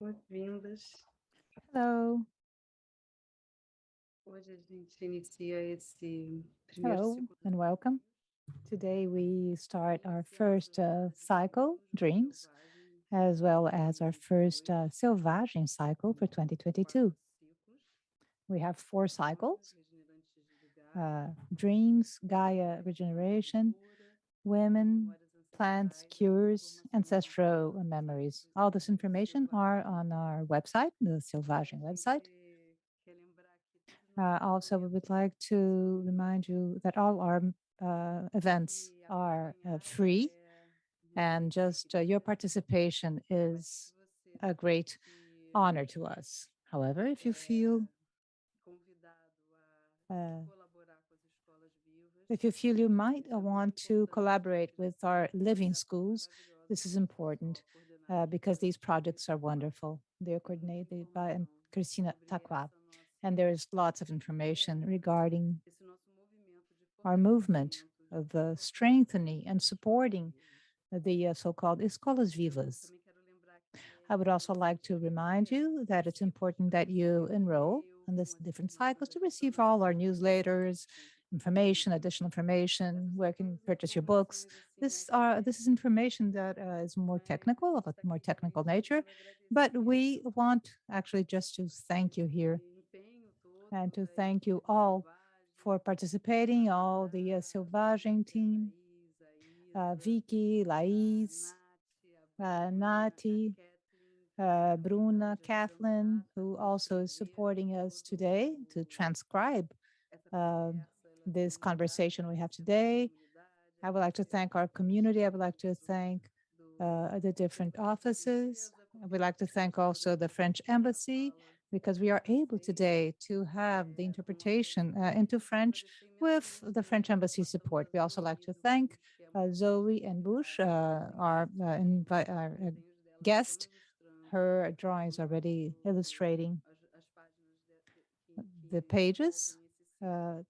Boas-vindas. Hello, Hoje a gente inicia esse primeiro hello, ciclo das and welcome. Today we start our first iniciamos cycle, Dreams, Selvagem as well as our first 2022. Selvagem cycle for São quatro 2022. ciclos: We have four Desana, cycles, regenerantes do Gaia, Dreams, Gaia, Gaia, Regeneration, cura e Women, memórias Plants, ancestrais e Cures, transformação do Ancestral vigil, Memories. do All this ciclo information are on Selvagem. our website, the A Selvagem website. gente quer lembrar que todos os nossos Also, we would eventos like to são remind you that all our events e are acompanhar free, é muito and just your digno, participation mas is se você a se great sentir honor to us. However, if you feel é, convidado a uh, colaborar com as escolas vivas, you might isso é muito want to importante, collaborate porque já with são our muitos living projetos schools, maravilhosos this is que esse important pessoal coordenado because por these projects are Taqua wonderful. They are tem muita coordinated by informação Christina sobre Takwa, essa and nossa there is lots of information regarding esse nosso movimento de our movement fortalecimento de of transformação strengthening and das escolas supporting vivas. the so-called escolas Eu vivas. também quero lembrar que I would also like se to remind inscrever you that nos it's ciclos important para that you receber um enroll e-mail in com this as different cycles informações to receive all our adicionais newsletters, sempre que information, possível. additional information, Essas where são you can todas purchase your books. informações assim This is acadêmicas, information that is more mas a technical, of gente a está more aqui technical realmente nature, fazendo but we agradecimento want actually just to por thank you here esse empenho and todo to da thank equipe you de all Selvagem, for participating, all the a Selvagem Vicky, a team, Laís, a Isa, Vicky, a Laís, Nath, a Bruna, a Nati, Kathleen, que também está Bruna, hoje ajudando Kathleen, a who also is transcrever supporting us today to transcribe essa uh, conversa, this elaborar, conversation we have agradecer a nossa today. comunidade, I would like to agradecer thank our a todos community. I que would like to do, thank do, the do different governo offices. francês, a I would like to comunidade thank brasileira also the que French já embassy fala because we are able francês, today to have the como apoio interpretation into técnico, French agradecer with imensamente the também a French embassy participação da support. We also like Zoe e to do thank Bush, que é muito Zoe and Bush, disponibilidade para our desenhos, os desenhos dela já estão guest. ilustrando Her drawings already illustrating as páginas the que pages envolvem esse ciclo.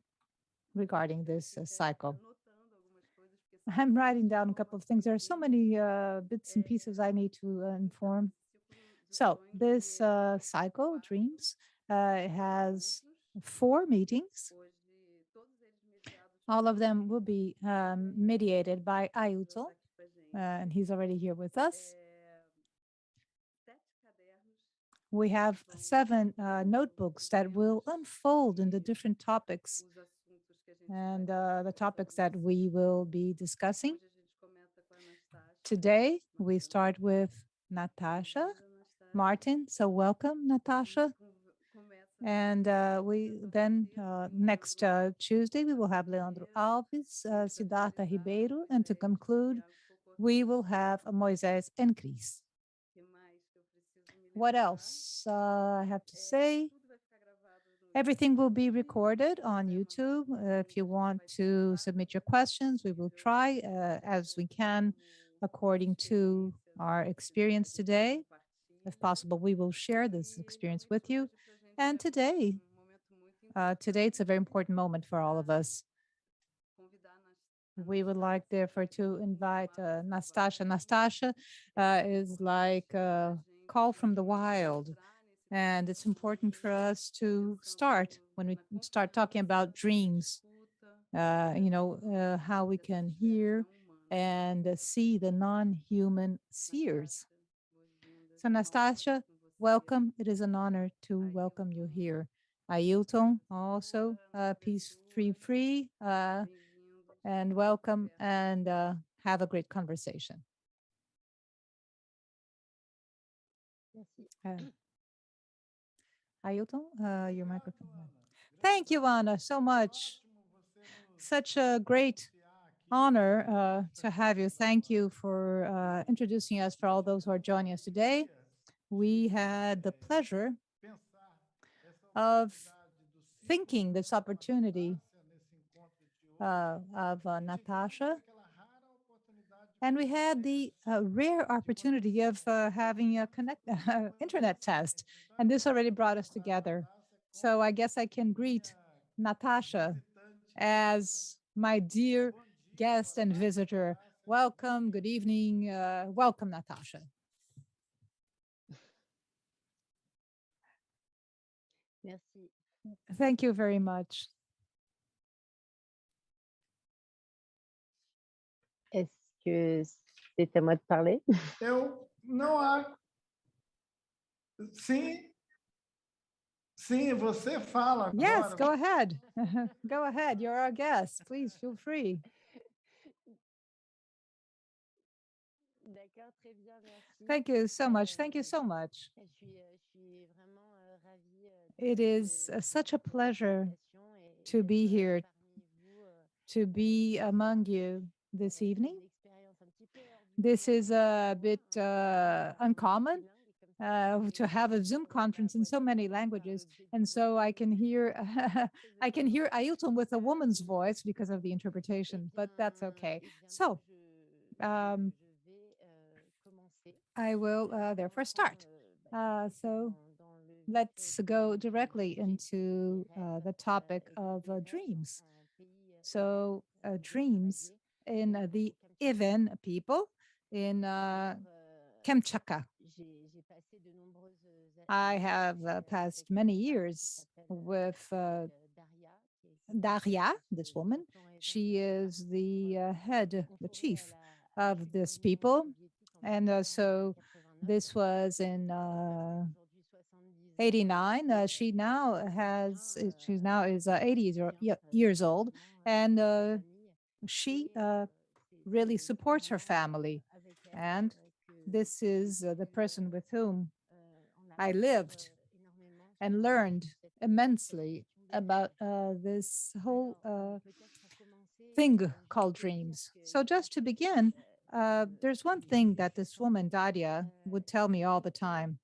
regarding Eu this aqui até cycle. anotando algumas coisas, porque são I'm muitas writing down a couple of things. There are so informações. many bits and pieces I need to Então, inform. esse ciclo dos So sonhos, ele this é cycle, quatro Dreams, has encontros, four meetings. hoje todos eles mediados All of por them will be mediated by que já Ailton, está aqui com a gente. and he's already here with us. É, 7 cadernos We que have vão 7 contendo notebooks os that will temas unfold in the e different topics os assuntos que a gente vai and estar the topics conversando that nesse we will ciclo. be discussing. Hoje a gente começa com a Nastassja Today, we Martão. start with Natasha Bem-vinda, Nastassja. Martin. So welcome, E Natasha. começa And we then terça-feira com next Leandro Tuesday, we will have Alves Leandro Ribeiro. Alves, E para Siddhartha finalizar, Ribeiro, and to Moisés conclude, Tiago we Pocoturno. will have Moisés and Cris. O que mais que eu preciso me What lembrar? else I have to say? Tudo vai ficar gravado no Everything will be YouTube. recorded Quem on quiser mandar YouTube. If you perguntas já want vai to digitar, submit your como foi questions, we will possível, try as we can como according to experiência our no Ciclo, a experience gente today. If compartilha. possible, we will share this E experience realmente with you. hoje para a gente And é today, momento muito today it's a very importante important moment for all of para us. convidar a We would like, Nastassja therefore, para to invite continuar com a Nastassja. selvagem. Nastassja is like A a gente call from the realmente wild. entrar nesse And it's processo important for de us to start pensando when we na start talking about compreensão, na dreams, escuta how we dessa can esfera hear não humana. and see the non-human seers. Nastassja, boas-vindas. So É uma honra estar Nastassja, com você. welcome. It is an honor to welcome you Ailton, here. paz Ailton, e also flor, peace, pessoas, free, bem-vindos. and Boa welcome, conversa. and have a great conversation. Uh, Ailton, your microphone. Thank you, Anna, so much. Such a great honor to have you. Thank you for introducing us for all those who are joining us today. We had the pleasure of thinking this opportunity of Natasha. And we had the rare opportunity of having a internet test. And this already brought us together. So I guess I can greet Natasha as my dear guest and visitor. Welcome, good evening. Welcome, Natasha. Thank you very much. Est-ce que c'est à moi de parler? Eu não há. Sim, sim, você fala Yes, agora. go ahead. Go ahead. You're our guest. Please feel free. D'accord, très bien, merci. Thank you so much. Thank you so much. Je suis vraiment ravie It is such a pleasure to be here, parmi vous. to be among you this evening. This is a bit uncommon to have a Zoom conference in so many languages, and so I can hear I can hear Ailton with a woman's voice because of the interpretation, but that's okay. So I will therefore start. So let's go directly into the topic of dreams. So dreams in the Ivan people in Kamchatka. I have passed many years with Daria, this woman. She is the head, the chief of this people. And so this was in 89. She now is 80 years old, and she really supports her family. And this is the person with whom I lived and learned immensely about this whole thing called dreams. So just to begin, there's one thing that this woman, Daria, would tell me all the time.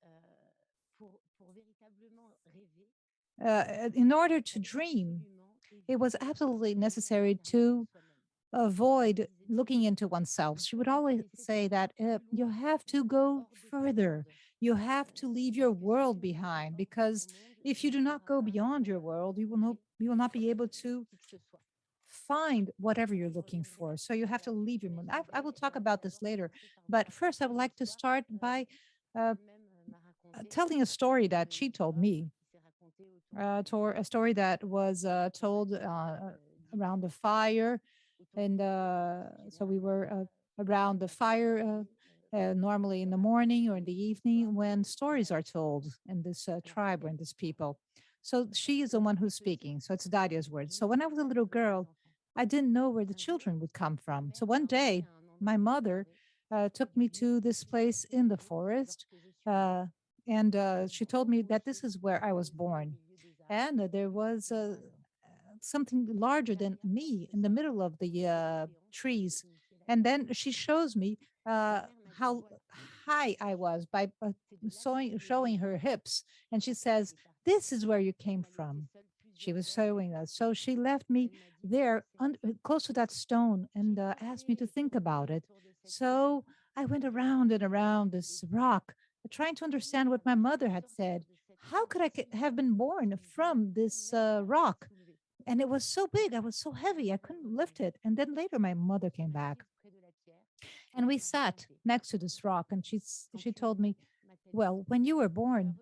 In order to dream, it was absolutely necessary to avoid looking into oneself. She would always say that you have to go further. You have to leave your world behind, because if you do not go beyond your world, you will not be able to find whatever you're looking for. So you have to leave your world. I will talk about this later, but first I would like to start by telling a story that she told me, a story that was told around the fire. And so we were around the fire normally in the morning or in the evening when stories are told in this tribe or in this people. So she is the one who's speaking. So it's Daria's words. So when I was a little girl, I didn't know where the children would come from. So one day, my mother took me to this place in the forest. And she told me that this is where I was born. And there was something larger than me in the middle of the trees. And then she shows me how high I was by showing her hips. And she says, "This is where you came from." She was showing us. So she left me there close to that stone and asked me to think about it. So I went around and around this rock, trying to understand what my mother had said. How could I have been born from this rock? And it was so big, I was so heavy, I couldn't lift it. And then later, my mother came back, and we sat next to this rock, and she told me, "Well, when you were born,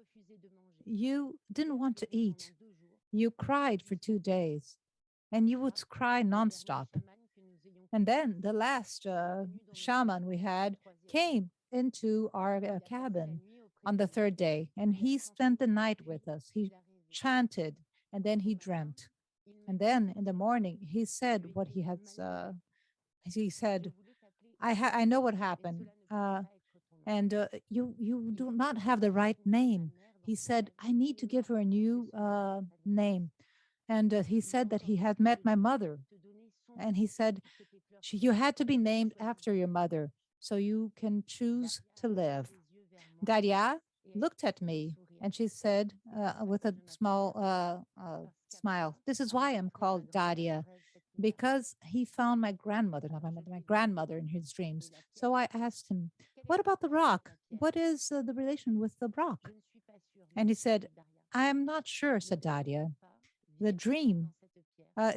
you didn't want to eat. You cried for 2 days, and you would cry nonstop. And then the last shaman we had came into our cabin on the third day, and he spent the night with us. He chanted, and then he dreamt. And then in the morning, he said what he had. He said, I know what happened, and you do not have the right name." He said, "I need to give her a new name." And he said that he had met my mother, and he said, "You had to be named after your mother so you can choose to live." Daria looked at me and she said, with a small smile, "This is why I'm called Daria, because he found my grandmother, not my mother, my grandmother in his dreams." So I asked him, "What about the rock? What is the relation with the rock?" And he said, "I'm not sure," said Daria. "The dream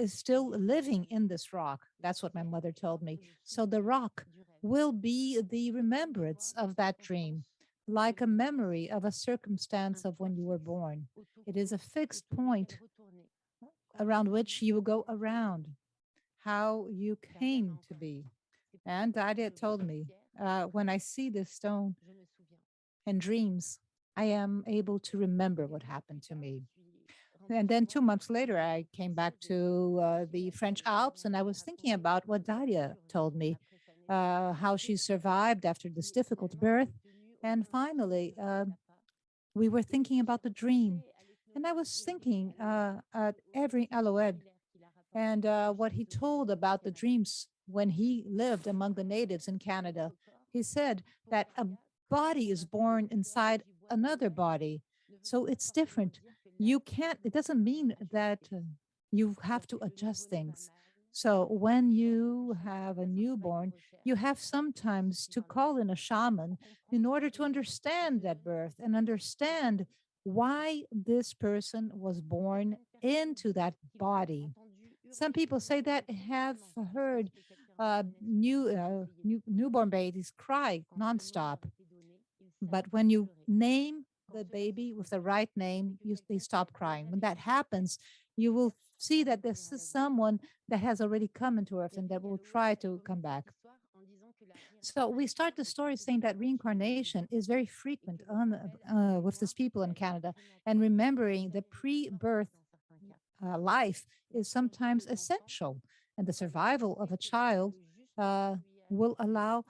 is still living in this rock." That's what my mother told me. So the rock will be the remembrance of that dream. like a memory of a circumstance of when you were born. It is a fixed point around which you will go around, how you came to be. And Daria told me, when I see this stone in dreams, I am able to remember what happened to me. And then 2 months later, I came back to the French Alps, and I was thinking about what Daria told me, how she survived after this difficult birth. And finally, we were thinking about the dream. And I was thinking at every Aloued and what he told about the dreams when he lived among the natives in Canada. He said that a body is born inside another body. So it's different. You can't, it doesn't mean that you have to adjust things. So when you have a newborn, you have sometimes to call in a shaman in order to understand that birth and understand why this person was born into that body. Some people say that have heard newborn babies cry nonstop. But when you name the baby with the right name, they stop crying. When that happens, you will see that this is someone that has already come into earth and that will try to come back. So we start the story saying that reincarnation is very frequent with these people in Canada, and remembering the pre-birth life is sometimes essential, and the survival of a child will allow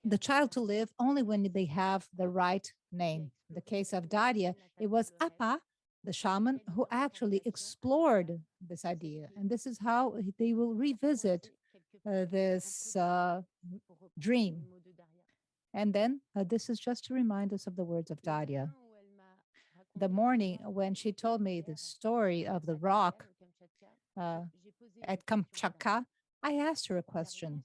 the child to live only when they have the right name. In the case of Daria, it was Apa, the shaman, who actually explored this idea. And this is how they will revisit this dream. And then this is just to remind us of the words of Daria. The morning when she told me the story of the rock at Kamchatka, I asked her a question.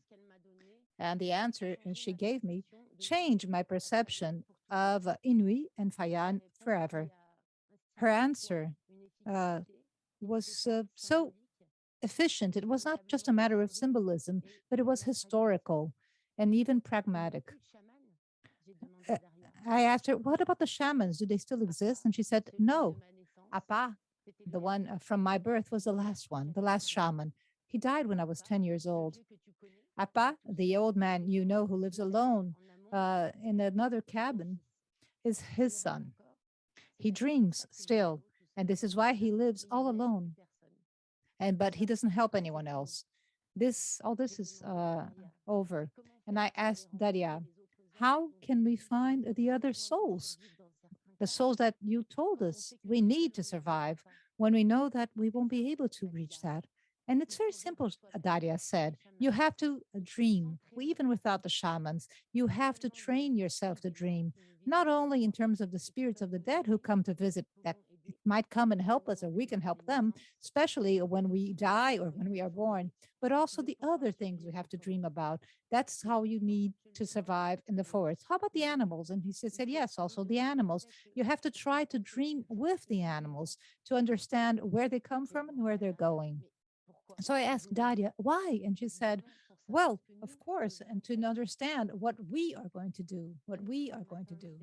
And the answer she gave me changed my perception of Inuit and Fayan forever. Her answer was so efficient. It was not just a matter of symbolism, but it was historical and even pragmatic. I asked her, what about the shamans? Do they still exist? And she said, no. Apa, the one from my birth, was the last one, the last shaman. He died when I was 10 years old. Apa, the old man you know who lives alone in another cabin, is his son. He dreams still, and this is why he lives all alone. But he doesn't help anyone else. All this is over. And I asked Daria, how can we find the other souls? The souls that you told us we need to survive, when we know that we won't be able to reach that. And it's very simple, Daria said. You have to dream, even without the shamans. You have to train yourself to dream, not only in terms of the spirits of the dead who come to visit, that might come and help us, or we can help them, especially when we die or when we are born, but also the other things we have to dream about. That's how you need to survive in the forest. How about the animals? And he said, yes, also the animals. You have to try to dream with the animals to understand where they come from and where they're going. So I asked Daria, why? And she said, well, of course, and to understand what we are going to do, what we are going to do.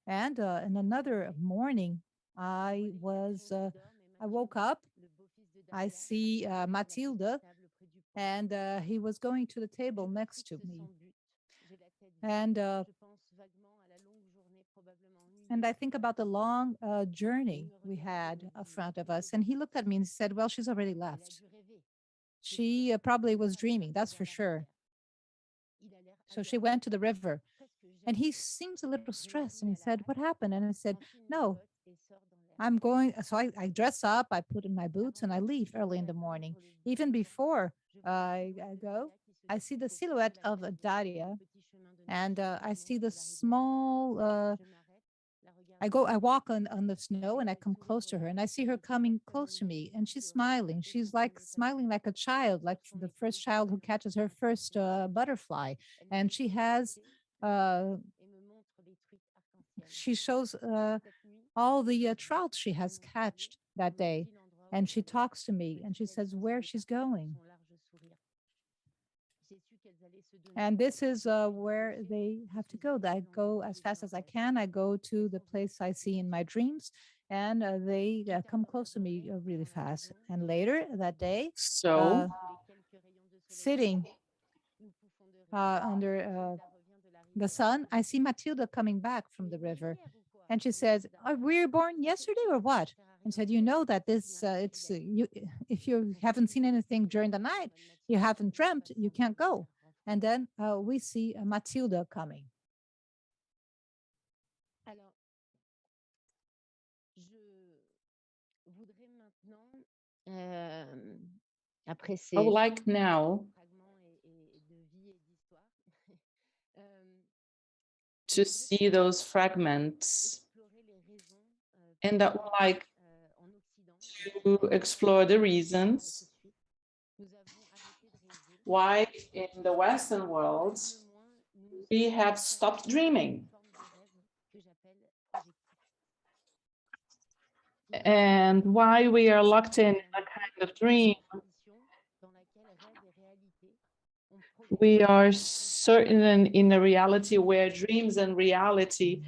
And in another morning, I woke up, I see Matilda, and he was going to the table next to me. And I think about the long journey we had in front of us. And he looked at me and said, well, she's already left. She probably was dreaming, that's for sure. So she went to the river, and he seems a little stressed, and he said, what happened? And I said, no, I'm going. So I dress up, I put in my boots, and I leave early in the morning. Even before I go, I see the silhouette of Daria, and I see the small I walk on the snow, and I come close to her, and I see her coming close to me, and she's smiling. She's like smiling like a child, like the first child who catches her first butterfly. And she has, she shows all the trout she has catched that day. And she talks to me, and she says where she's going. And this is where they have to go. I go as fast as I can. I go to the place I see in my dreams, and they come close to me really fast. And later that day, So sitting under the sun, I see Matilda coming back from the river. And she says, were you born yesterday or what? And said, you know that this, if you haven't seen anything during the night, you haven't dreamt, you can't go. And then we see Matilda coming. Alors, je voudrais maintenant, après I ces would like now fragments et de vie et d'histoire, to see those fragments, explorer les raisons and I would like en Occident. to explore the reasons Nous avons arrêté de rêver. why in the Western world Le moins, nous nous we have stopped dreaming. forme de rêve que j'appelle projectif. And why we are locked in a kind of dream. Dans laquelle rêve et réalité ont We are certain in a reality where dreams and reality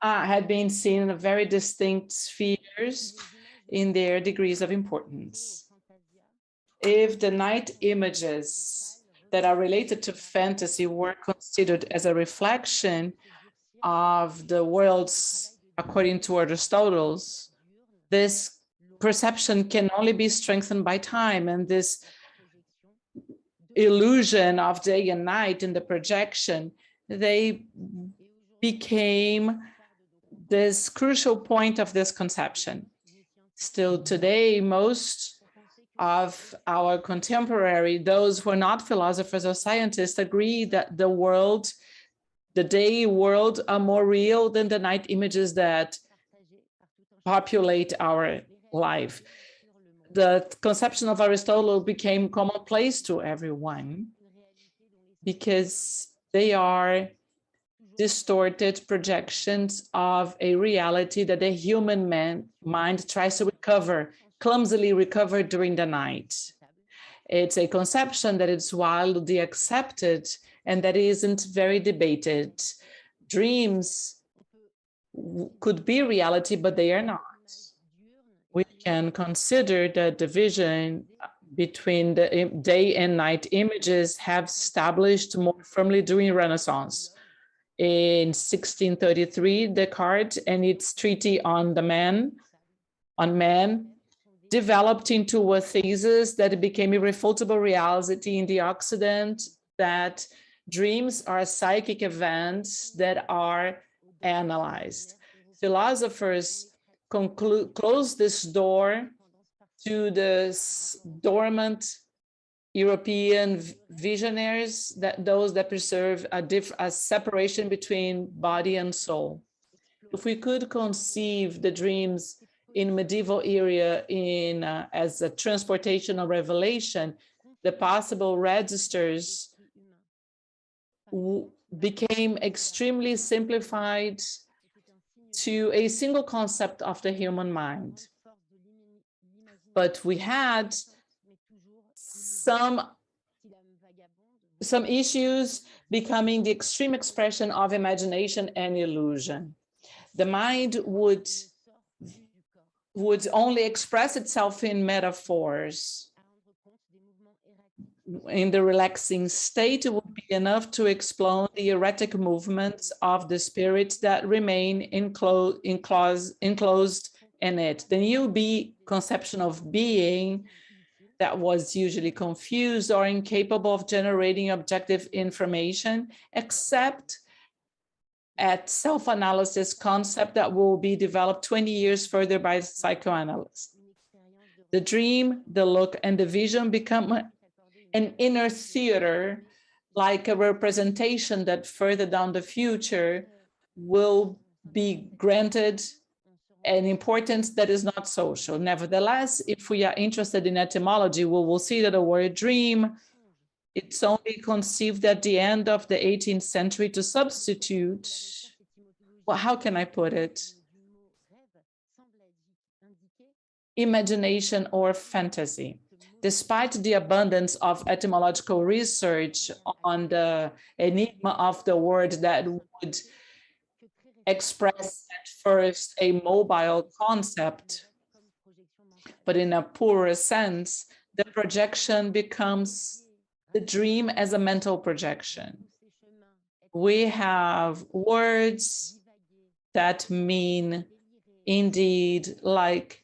had been seen in a very distinct spheres in their degrees of importance. If the night images that are related to fantasy were considered as a reflection of the worlds according to Aristotle's, this perception can only be strengthened by time, and this illusion of day and night in the projection, they became this crucial point of this conception. Still today, most of our contemporary, those who are not philosophers or scientists, agree that the world, the day world, are more real than the night images that populate our life. The conception of Aristotle became commonplace to everyone because they are distorted projections of a reality that the human mind tries to recover, clumsily recover during the night. It's a conception that is widely accepted and that isn't very debated. Dreams could be reality, but they are not. We can consider the division between the day and night images have established more firmly during Renaissance. In 1633, Descartes and its treatise on man developed into a thesis that became irrefutable reality in the Occident, that dreams are psychic events that are analyzed. Philosophers close this door to the dormant European visionaries, that those that preserve a separation between body and soul. If we could conceive the dreams in medieval era as a transportation or revelation, the possible registers became extremely simplified to a single concept of the human mind. But we had some issues becoming the extreme expression of imagination and illusion. The mind would only express itself in metaphors. In the relaxing state, it would be enough to explore the erratic movements of the spirit that remain enclosed in it. The new conception of being that was usually confused or incapable of generating objective information, except at self-analysis concept that will be developed 20 years further by psychoanalysts. The dream, the look, and the vision become an inner theater, like a representation that further down the future will be granted an importance that is not social. Nevertheless, if we are interested in etymology, we will see that the word dream, it's only conceived at the end of the 18th century to substitute, well, how can I put it? Imagination or fantasy. despite the abundance of etymological research on the enigma of the word that would express at first a mobile concept, but in a poorer sense, the projection becomes the dream as a mental projection. We have words that mean indeed like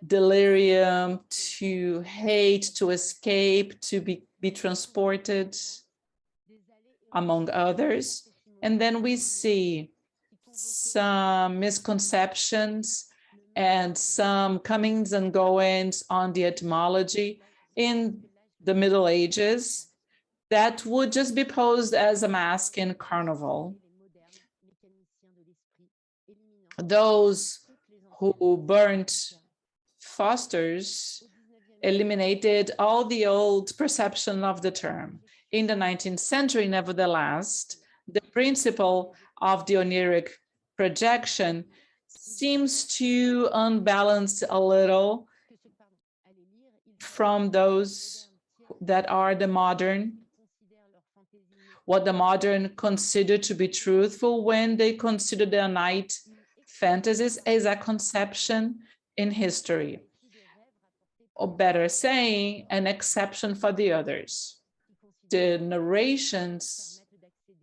delirium, to hate, to escape, to be transported, among others. And then we see some misconceptions and some comings and goings on the etymology in the Middle Ages that would just be posed as a mask in carnival. Those who burnt Foster's eliminated all the old perception of the term. In the 19th century, nevertheless, the principle of the oneiric projection seems to unbalance a little from those that are the modern, what the modern consider to be truthful when they consider the night fantasies as a conception in history, or better saying, an exception for the others. The narrations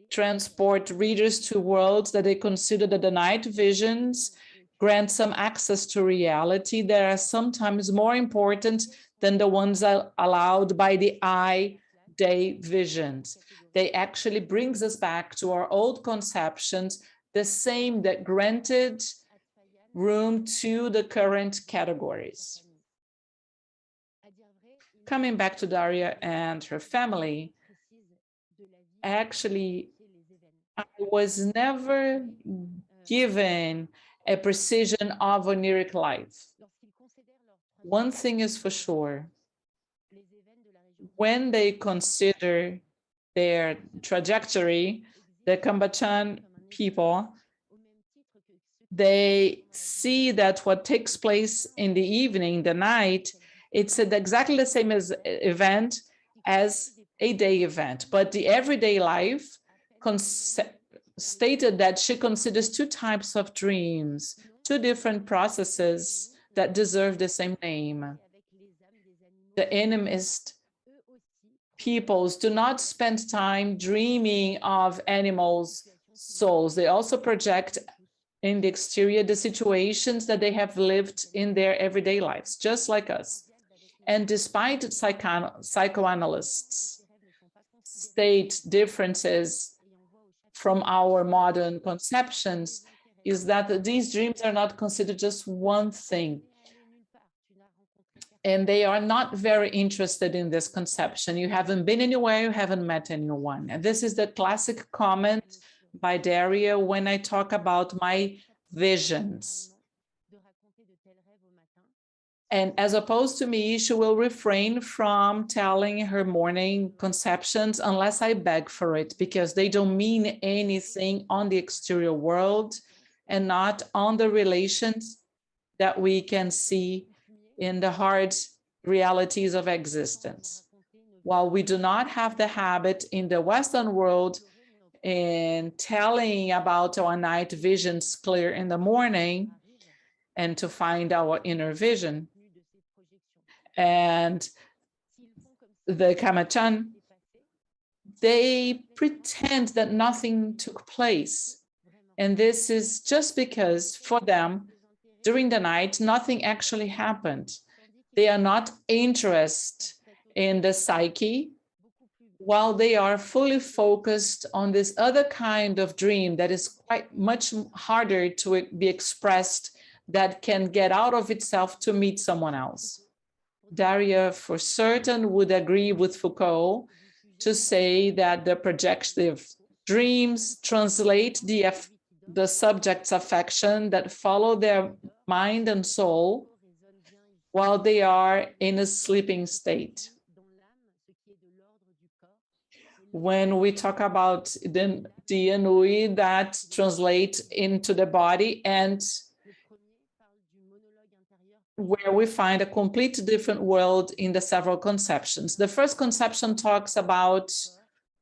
transport readers to worlds that they consider that the night visions grant some access to reality that are sometimes more important than the ones allowed by the eye day visions. They actually brings us back to our old conceptions, the same that granted room to the current categories. Coming back to Daria and her family, actually, I was never given a precision of oneiric life. One thing is for sure, when they consider their trajectory, the Kambachan people, they see that what takes place in the evening, the night, it's exactly the same as event as a day event, but the everyday life stated that she considers two types of dreams, two different processes that deserve the same name. The animist peoples do not spend time dreaming of animals' souls. They also project in the exterior the situations that they have lived in their everyday lives, just like us. And despite psychoanalysts state differences from our modern conceptions, is that these dreams are not considered just one thing. And they are not very interested in this conception. You haven't been anywhere, you haven't met anyone. And this is the classic comment by Daria when I talk about my visions. And as opposed to me, she will refrain from telling her morning conceptions unless I beg for it, because they don't mean anything on the exterior world and not on the relations that we can see in the hard realities of existence. While we do not have the habit in the Western world in telling about our night visions clear in the morning and to find our inner vision, and the Kamachan, they pretend that nothing took place. And this is just because for them, during the night, nothing actually happened. They are not interested in the psyche, while they are fully focused on this other kind of dream that is quite much harder to be expressed, that can get out of itself to meet someone else. Daria, for certain, would agree with Foucault to say that the projective dreams translate the subject's affection that follow their mind and soul while they are in a sleeping state. When we talk about the Inui that translate into the body, and where we find a complete different world in the several conceptions. The first conception talks about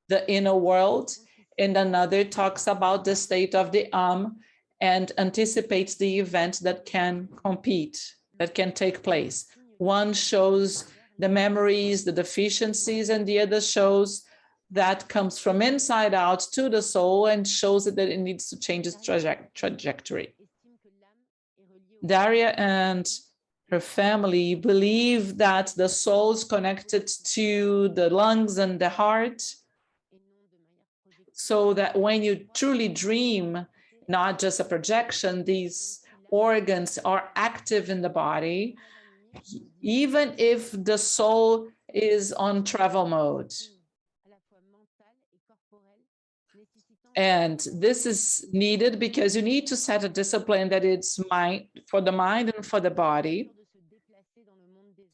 the inner world, and another talks about the state of the and anticipates the event that can compete, that can take place. One shows the memories, the deficiencies, and the other shows that comes from inside out to the soul and shows it that it needs to change its trajectory. Daria and her family believe that the soul is connected to the lungs and the heart, so that when you truly dream, not just a projection, these organs are active in the body, even if the soul is on travel mode. And this is needed because you need to set a discipline that it's mind for the mind and for the body,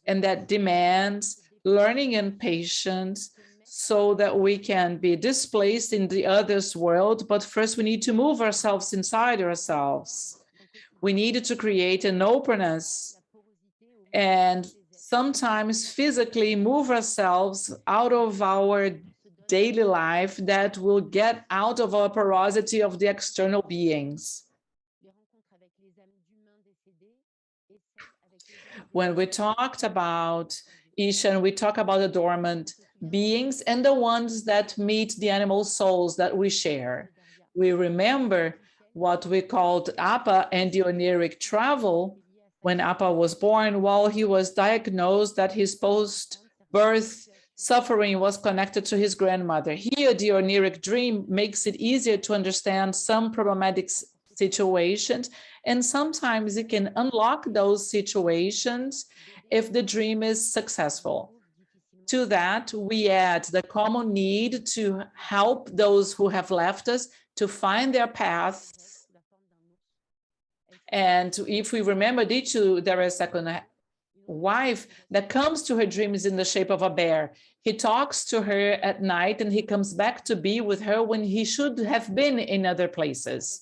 and that demands learning and patience so that we can be displaced in the other's world. But first we need to move ourselves inside ourselves. We needed to create an openness and sometimes physically move ourselves out of our daily life that will get out of our porosity of the external beings. When we talked about Ishan, we talk about the dormant beings and the ones that meet the animal souls that we share. We remember what we called Appa and the oneiric travel. When Appa was born, while he was diagnosed that his post-birth suffering was connected to his grandmother. Here, the oneiric dream makes it easier to understand some problematic situations, and sometimes it can unlock those situations if the dream is successful. To that, we add the common need to help those who have left us to find their path. And if we remember Dichu, there is a second wife that comes to her dreams in the shape of a bear. He talks to her at night and he comes back to be with her when he should have been in other places.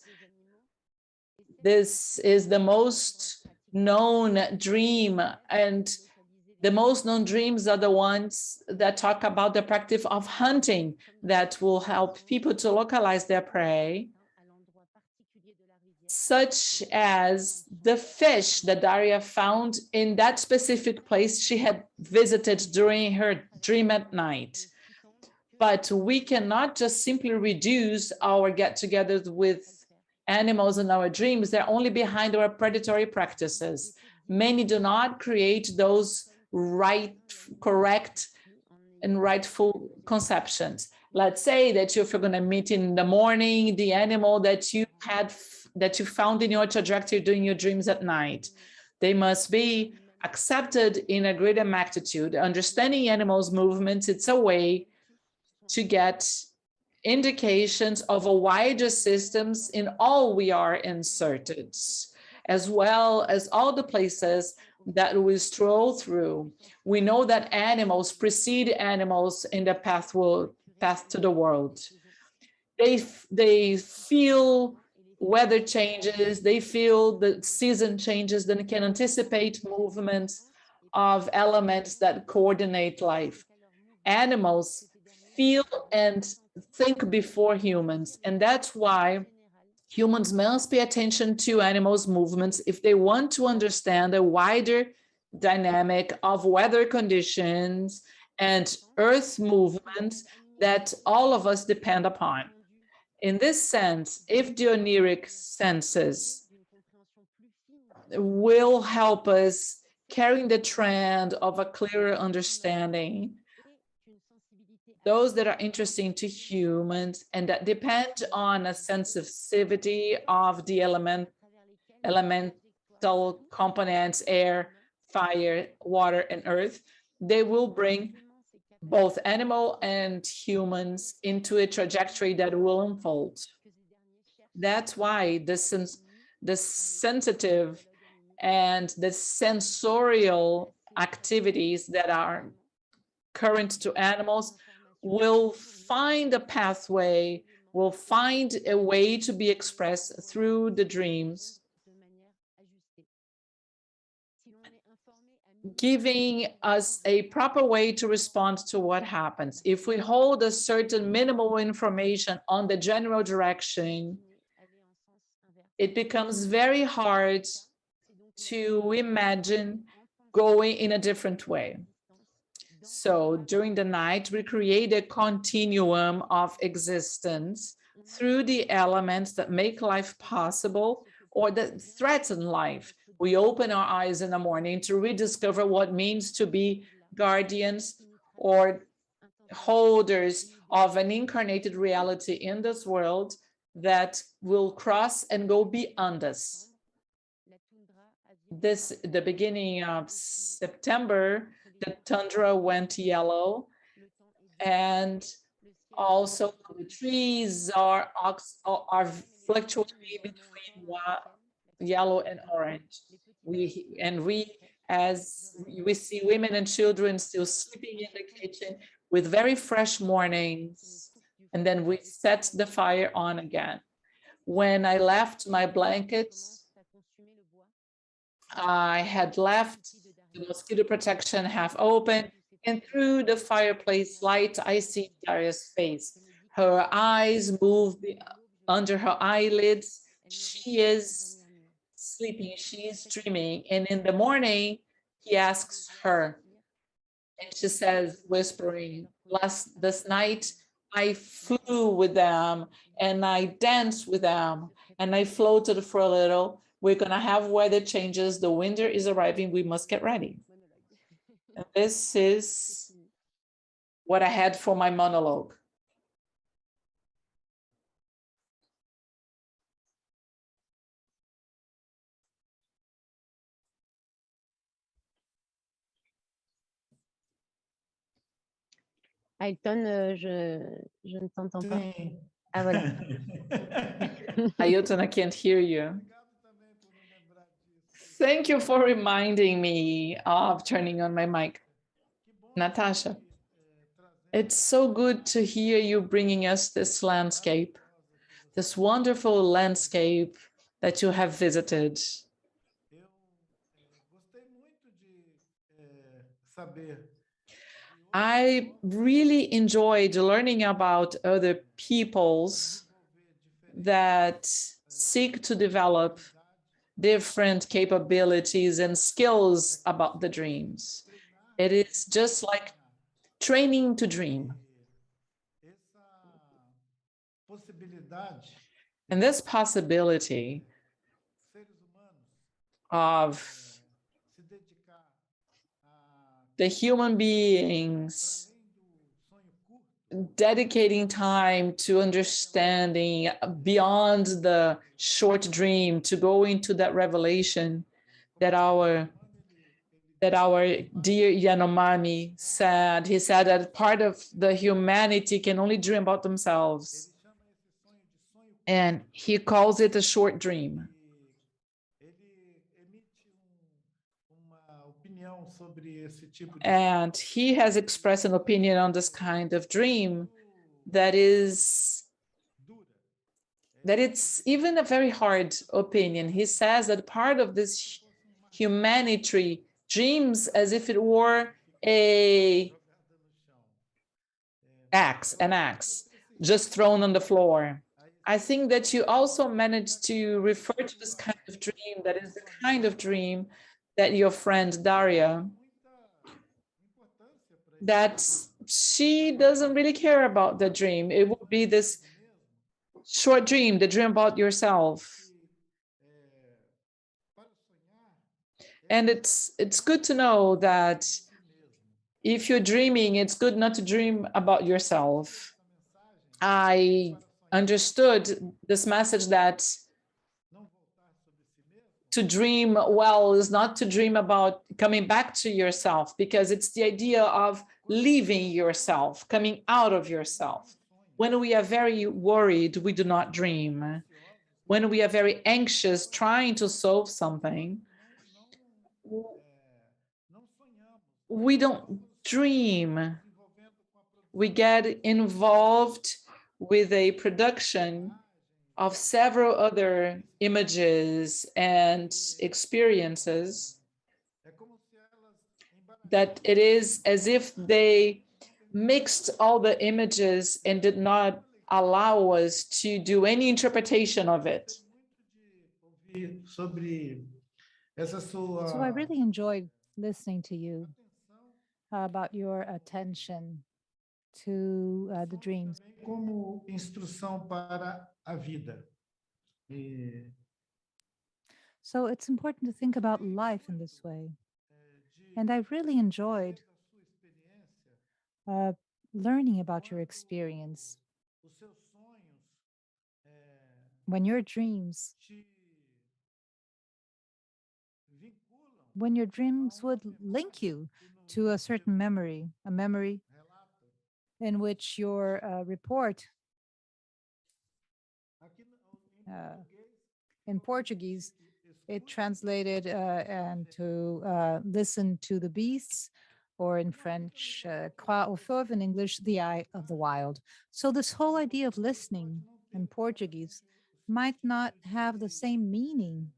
This is the most known dream, and the most known dreams are the ones that talk about the practice of hunting that will help people to localize their prey, such as the fish that Daria found in that specific place she had visited during her dream at night. But we cannot just simply reduce our get-togethers with animals in our dreams. They're only behind our predatory practices. Many do not create those correct and rightful conceptions. Let's say that if you're going to meet in the morning the animal that you found in your trajectory during your dreams at night, they must be accepted in a greater magnitude. Understanding animals' movements, it's a way to get indications of a wider systems in all we are inserted, as well as all the places that we stroll through. We know that animals precede animals in the path to the world. They feel weather changes, they feel the season changes, then can anticipate movements of elements that coordinate life. Animals feel and think before humans, and that's why humans must pay attention to animals' movements if they want to understand a wider dynamic of weather conditions and earth movements that all of us depend upon. In this sense, if the oneiric senses will help us carrying the trend of a clearer understanding, those that are interesting to humans and that depend on a sensitivity of the elemental components, air, fire, water, and earth, they will bring both animal and humans into a trajectory that will unfold. That's why the sensitive and the sensorial activities that are current to animals will find a pathway, will find a way to be expressed through the dreams. giving us a proper way to respond to what happens. If we hold a certain minimal information on the general direction, it becomes very hard to imagine going in a different way. So during the night, we create a continuum of existence through the elements that make life possible or that threaten life. We open our eyes in the morning to rediscover what it means to be guardians or holders of an incarnated reality in this world that will cross and go beyond us. The beginning of September, the tundra went yellow, and also the trees are fluctuating between yellow and orange. As we see women and children still sleeping in the kitchen with very fresh mornings, and then we set the fire on again. When I left my blankets, I had left the mosquito protection half open, and through the fireplace light, I see Daria's face. Her eyes move under her eyelids. She is sleeping, she is dreaming. And in the morning, he asks her, and she says, whispering, this night, I flew with them, and I danced with them, and I floated for a little. We're gonna have weather changes. The winter is arriving. We must get ready. And this is what I had for my monologue. Ailton, je ne t'entends pas. Sim. Ah, voilà. Ailton, I can't hear you. Thank you for reminding me of turning on my mic. Natasha, it's so good to hear you bringing us this landscape, this wonderful landscape that you have visited. I really enjoyed learning about other peoples that seek to develop different capabilities and skills about the dreams. It is just like training to dream. And this possibility of the human beings dedicating time to understanding beyond the short dream, to go into that revelation that our dear Yanomami said. He said that part of the humanity can only dream about themselves. And he calls it a short dream. And he has expressed an opinion on this kind of dream that it's even a very hard opinion. He says that part of this humanity dreams as if it were an axe just thrown on the floor. I think that you also managed to refer to this kind of dream that is the kind of dream that your friend Daria, that she doesn't really care about the dream. It would be this short dream, the dream about yourself. And it's good to know that if you're dreaming, it's good not to dream about yourself. I understood this message that to dream well is not to dream about coming back to yourself, because it's the idea of leaving yourself, coming out of yourself. When we are very worried, we do not dream. When we are very anxious, trying to solve something, we don't dream. We get involved with a production of several other images and experiences. that it is as if they mixed all the images and did not allow us to do any interpretation of it. Ouvir sobre essa sua So I really enjoyed listening to you about your attention to the dreams. também como instrução para a vida. E So it's important to think about life in this way. And I really enjoyed da sua experiência, learning about your experience os seus sonhos when your dreams, te vinculam when your dreams would link you to a certain memory, a memory relato. in which your report Aqui in Portuguese, it translated and to listen to the beasts, or in French, Croix au fauve, in English, the eye of the wild. So this whole idea of listening in Portuguese might not have the same meaning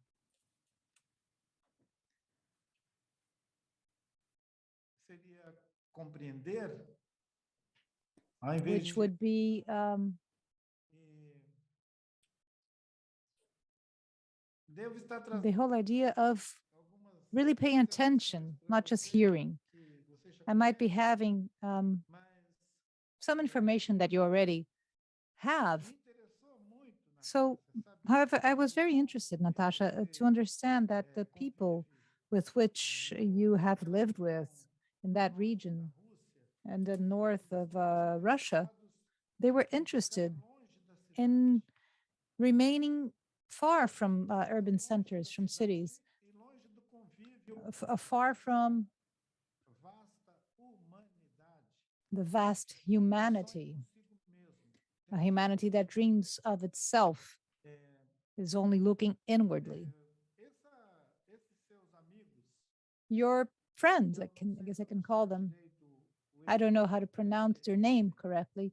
seria compreender, ao invés which de would be devo estar the trazendo whole idea of algumas really paying attention, not just hearing. que você já I might be conhece, having mas some information that you already have. me interessou muito, So, Nastassja, sabe? however, I was very interested, Natasha, to understand that the people with which you have lived with in that region Rússia, and the north of Russia, estados they were interested longe da cidade, in remaining far from urban centers, from cities, e longe do convívio far from vasta humanidade, the vast humanity, consigo mesmo. a humanity that dreams of itself, É, is only looking inwardly. esses seus amigos, Your friends, I guess I can call them. I don't know how to pronounce their name correctly.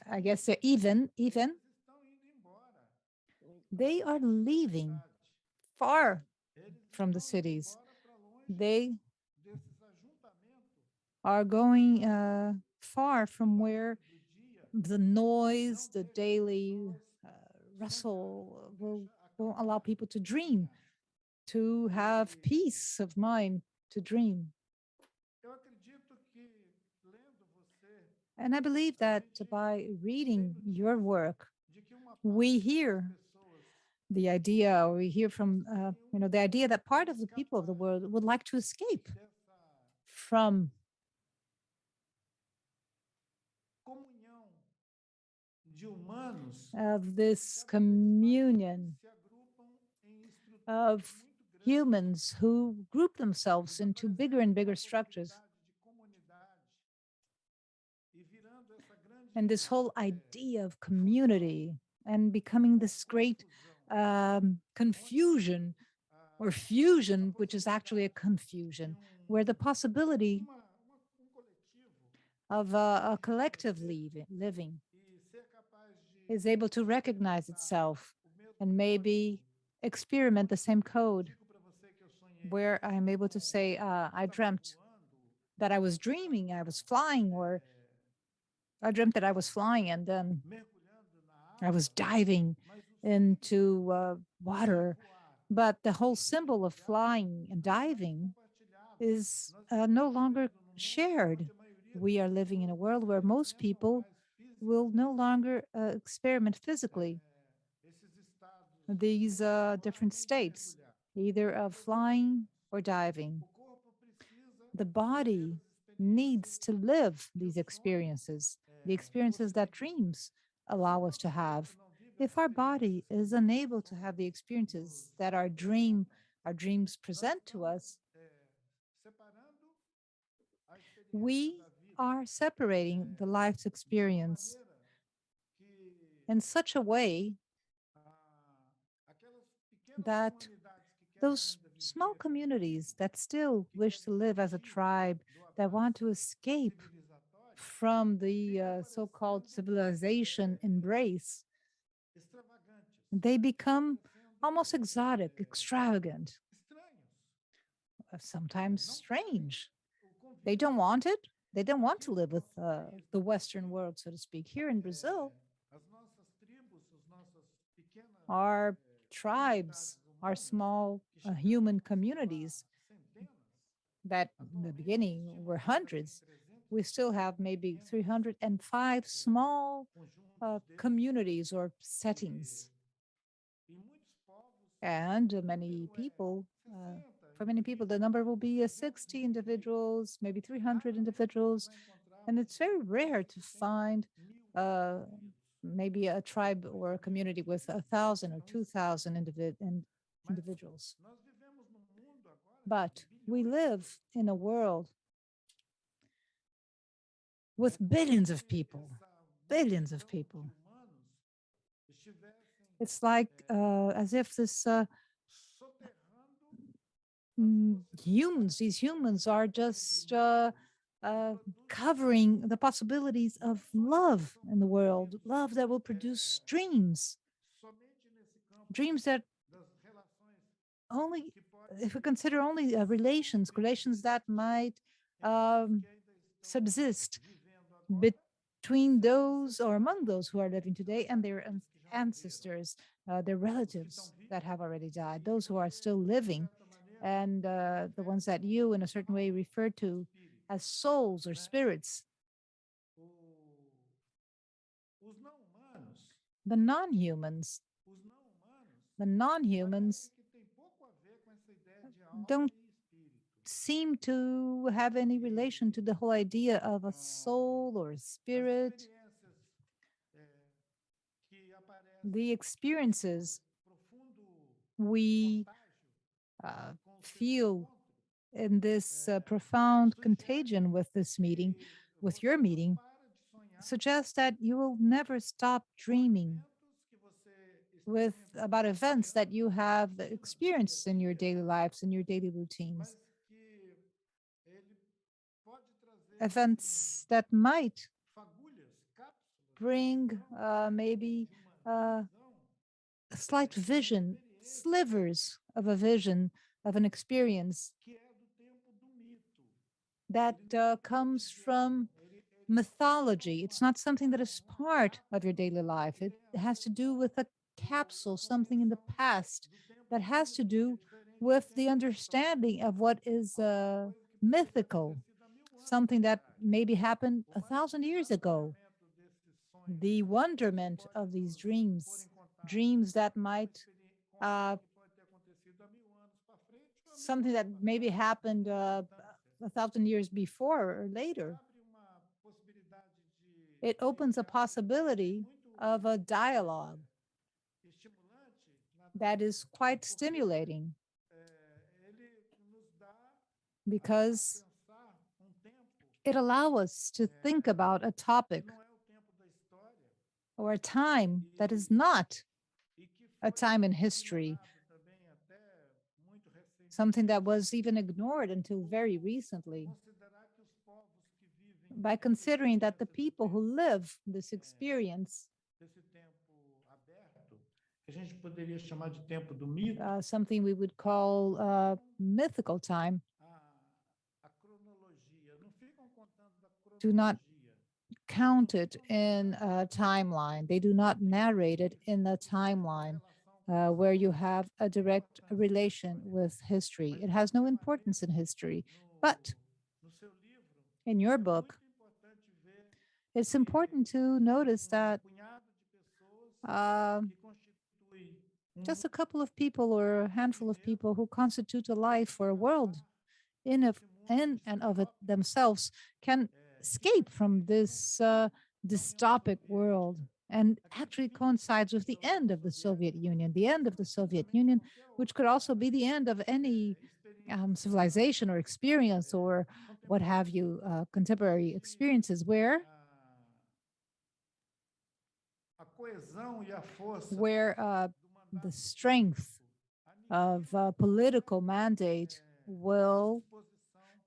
I guess they're even, eles estão indo embora. they are leaving far Eles from the estão indo cities. embora para longe They desses ajuntamentos are going far from where do dia. the noise, the daily rustle won't allow people to dream, to have peace of mind to dream. Eu acredito que lendo você, And I believe that by reading your work, de que uma we parte hear das pessoas the idea, or we hear from, the idea that part of the people of the world would like to escape dessa from comunhão de humanos of this communion se agrupam em estruturas of muito grandes humans who group themselves into bigger and bigger structures. de comunidade e virando essa grande And this whole idea of community and becoming this great confusion or fusion, which is actually a confusion, where the possibility coletivo of a collective living e ser capaz de is able to recognize itself and maybe experiment the same code, digo para você que eu sonhei where I'm able to say, I dreamt voando, that I was dreaming, I was flying, or I dreamt that I was flying and then mergulhando na I água, was diving mas o into water. voar But the whole symbol of flying and diving compartilhado. is Nós no estamos longer vivendo num mundo shared. onde a maioria We are das living in a pessoas world where most experimentam people mais will no longer experiment physically esses estados these different states, mergulhar. either of flying or diving. O corpo precisa The body needs to live these experiences, the experiences that dreams allow us to have. If our body is unable to have the experiences that our dreams present to us, separando a experiência we da vida are separating the life's experience maneira que in such a way aquelas pequenas that comunidades que querem those ainda small viver communities that still wish to live as a tribe, that want to escape civilizatório, from the so-called civilization embrace, extravagantes, they become sendo almost exotic, extravagant, estranhos. sometimes strange. They don't want it. They don't want to live with the Western world, so to speak. Here in Brazil, As nossas tribos, as nossas pequenas our tribes, our small human communities that in the beginning were hundreds, we still have maybe 305 small communities or settings. And many people, for many people, the number will be 60 individuals, maybe 300 individuals. And it's very rare to find maybe a tribe or a community with 1,000 or 2,000 individuals. But we live in a world with billions of people, billions of people. It's like as if this these humans are just covering the possibilities of love in the world, love that will produce dreams, dreams that only, if we consider only relations that might subsist between those or among those who are living today and their ancestors, their relatives that have already died, those who are still living, and the ones that you, in a certain way, refer to as souls or spirits. The non-humans, don't seem to have any relation to the whole idea of a soul or a spirit. The experiences we feel in this profound contagion with this meeting, with your meeting, suggests that you will never stop dreaming about events that you have experienced in your daily lives, in your daily routines. Events that might bring maybe a slight vision, slivers of a vision of an experience that comes from mythology. It's not something that is part of your daily life. It has to do with a capsule, something in the past that has to do with the understanding of what is mythical, something that maybe happened 1,000 years ago. The wonderment of these dreams, dreams that might something that maybe happened 1,000 years before or later. It opens a possibility of a dialogue that is quite stimulating, because it allows us to think about a topic or a time that is not a time in history, something that was even ignored until very recently. By considering that the people who live this experience, something we would call mythical time, do not count it in a timeline. They do not narrate it in the timeline where you have a direct relation with history. It has no importance in history. But in your book, it's important to notice that just a couple of people or a handful of people who constitute a life or a world in and of it themselves can escape from this dystopic world, and actually coincides with the end of the Soviet Union, which could also be the end of any civilization or experience or what have you, contemporary experiences where the strength of a political mandate will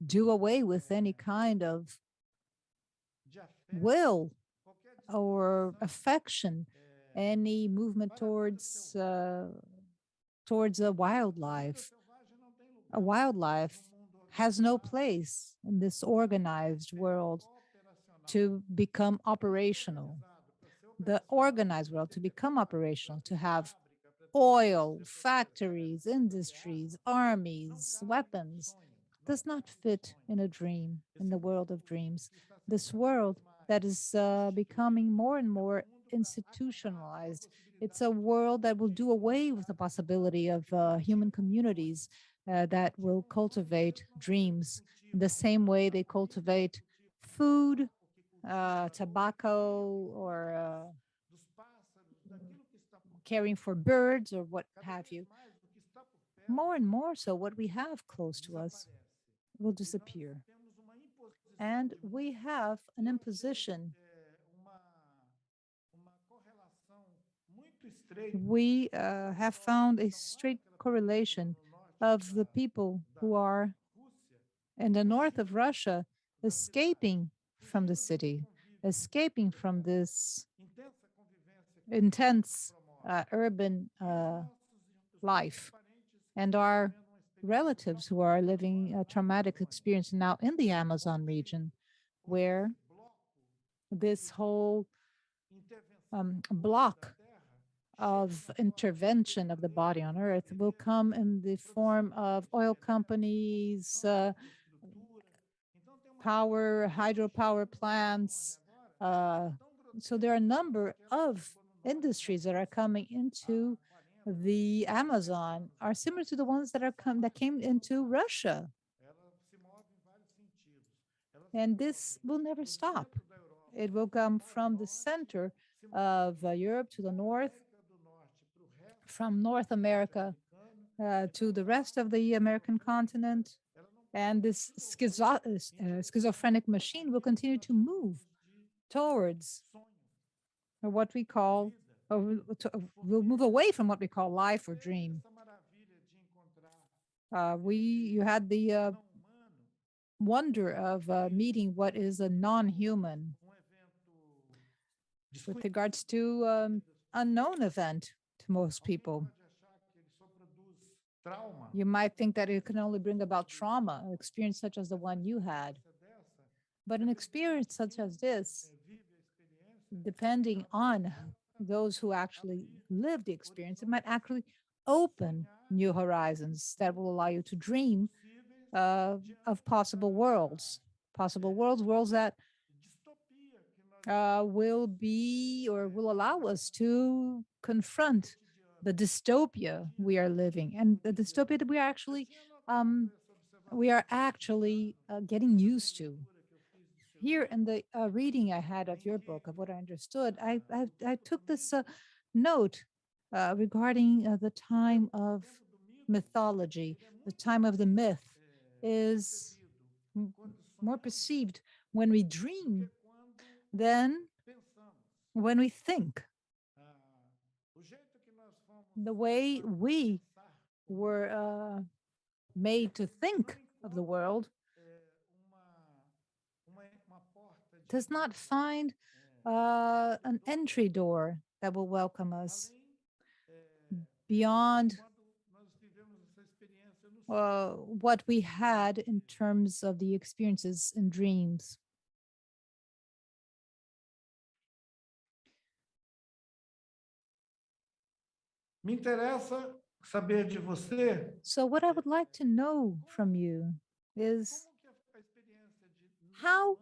do away with any kind of will or affection, any movement towards a wildlife. A wildlife has no place in this organized world to become operational. The organized world to become operational, to have oil, factories, industries, armies, weapons, does not fit in a dream, in the world of dreams. This world that is becoming more and more institutionalized. It's a world that will do away with the possibility of human communities that will cultivate dreams in the same way they cultivate food, tobacco, or caring for birds or what have you. More and more so, what we have close to us will disappear. And we have an imposition. We have found a straight correlation of the people who are in the north of Russia escaping from the city, escaping from this intense urban life, and our relatives who are living a traumatic experience now in the Amazon region, where this whole block of intervention of the body on earth will come in the form of oil companies, hydropower plants. So there are a number of industries that are coming into the Amazon are similar to the ones that came into Russia. And this will never stop. It will come from the center of Europe to the north, from North America to the rest of the American continent. And this schizophrenic machine will continue to move towards what we call, or will move away from what we call life or dream. You had the wonder of meeting what is a non-human with regards to unknown event to most people. You might think that it can only bring about trauma, an experience such as the one you had. But an experience such as this, depending on those who actually live the experience, it might actually open new horizons that will allow you to dream of possible worlds that will be or will allow us to confront the dystopia we are living, and the dystopia that we are actually getting used to. Here in the reading I had of your book, of what I understood, I took this note regarding the time of mythology. The time of the myth is more perceived when we dream than when we think. The way we were made to think of the world does not find an entry door that will welcome us beyond what we had in terms of the experiences in dreams. Me interessa saber de você. So what I would like to know from you is how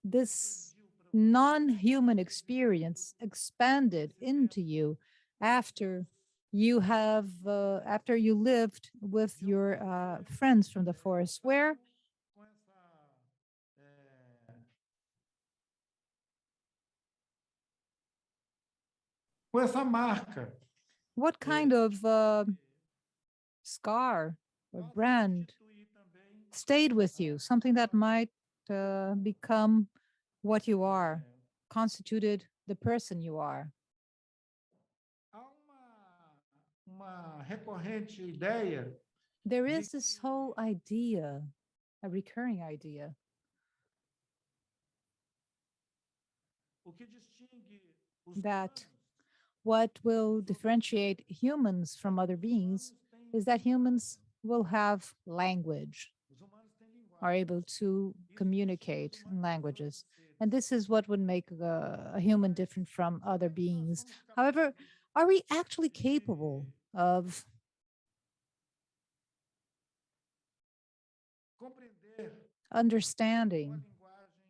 this non-human experience expanded into you after you lived with your friends from the forest. Where Com essa marca. what kind of scar or brand stayed with you, something that might become what you are, constituted the person you are? Há uma recorrente ideia. There is this whole idea, a recurring idea, that what will differentiate humans from other beings is that humans will have language. are able to communicate in languages. And this is what would make a human different from other beings. However, are we actually capable of compreender understanding uma linguagem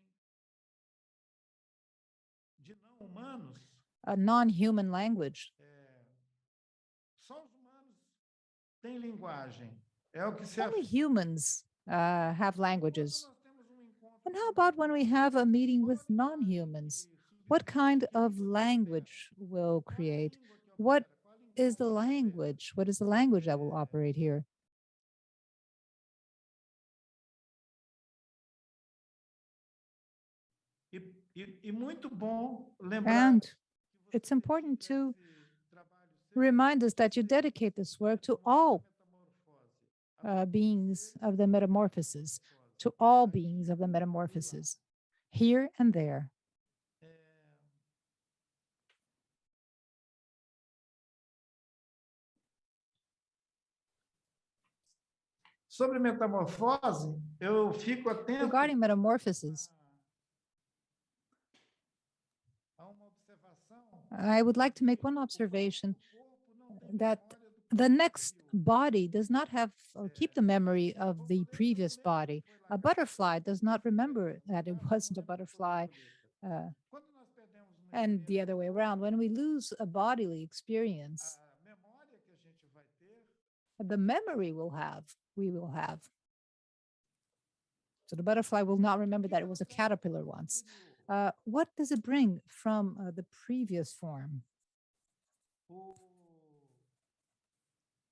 de não humanos? a non-human language? Só os humanos têm linguagem. É o que se Only afirma. humans have Quando languages. nós temos encontro And com how about when we have a meeting with qual a linguagem non-humans? que What kind que of língua que opera? language will Qual é a create? língua que What opera? Qual a is the linguagem que opera? language? What is the language that will operate here? E muito bom lembrar And que it's você important dedica to esse trabalho seu remind us that you a dedicate this work to all metamorfose, beings of the metamorphosis, to all beings of the metamorphosis, here and there. Sobre metamorfose, eu fico atento Regarding metamorphosis, a uma observação I would like to make one observation that the next body does not have or keep the memory of the previous body. A butterfly does not remember that it wasn't a butterfly, quando nós perdemos uma and the other way around. When we lose a bodily experience, a memória que a gente vai ter the memory we will have. So the butterfly will not remember that it was a caterpillar once. What does it bring from the previous form? o,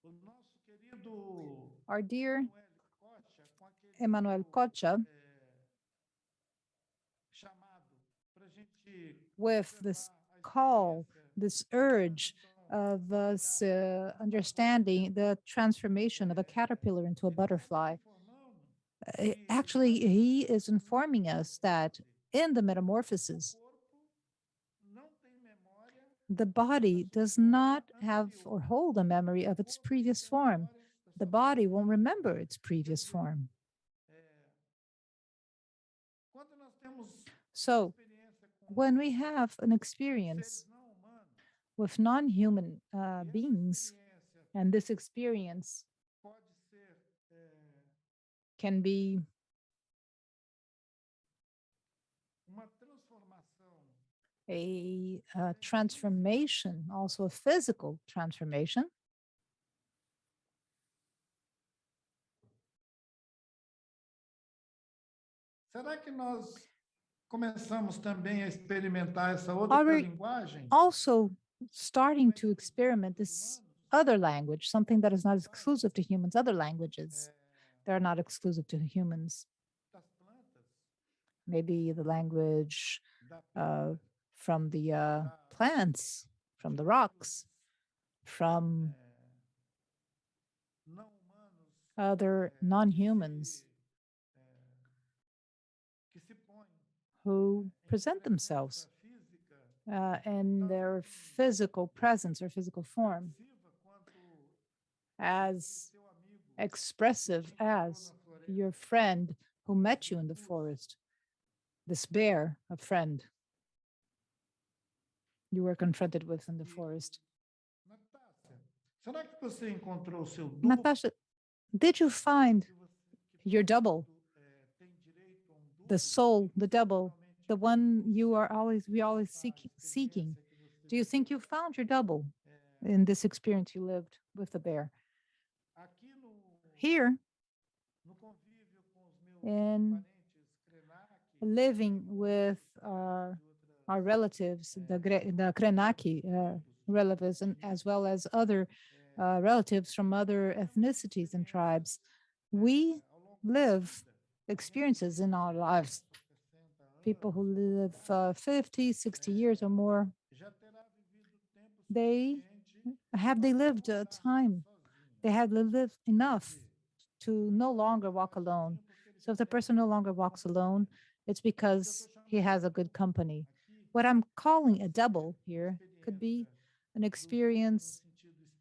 o nosso querido Our dear Cocha, com aquele Emmanuel Kocha, chamado para a gente with this observar a call, experiência this urge of us understanding the transformation of a caterpillar into a butterfly. Actually, he is informing us that in the metamorphosis, the body does not have or hold a memory of its previous form. The body won't remember its previous form. So when we have an experience with non-human beings, and this experience can be a transformation, also a physical transformation. Será que nós começamos também a experimentar essa outra Are we linguagem? also starting to experiment this other language, something that is not exclusive to humans, other languages that are not exclusive to humans? Das plantas, Maybe the language da from the plants, from the rocks, from não humanos other non-humans que se põem who present themselves in their physical presence or physical form as expressive as your friend who met you in the forest, this bear, a friend you were confronted with in the forest. Nastassja, será que você encontrou o seu duplo? Nastassja, did you find Que your double, tem direito a duplo? the soul, the double, the one we always seeking? Do you think you found your double in this experience you lived with the bear? Aqui Here, no convívio com os meus in parentes Krenak, living with our relatives, the Krenak relatives, and as well as other relatives from other ethnicities and tribes, we live experiences in our lives. People who live 50, 60 years or more, já terá vivido tempo they suficiente lived a time, sozinho. they have lived enough to no longer walk alone. So if the person no longer walks alone, it's because he has a good company. What I'm calling a double here could be an experience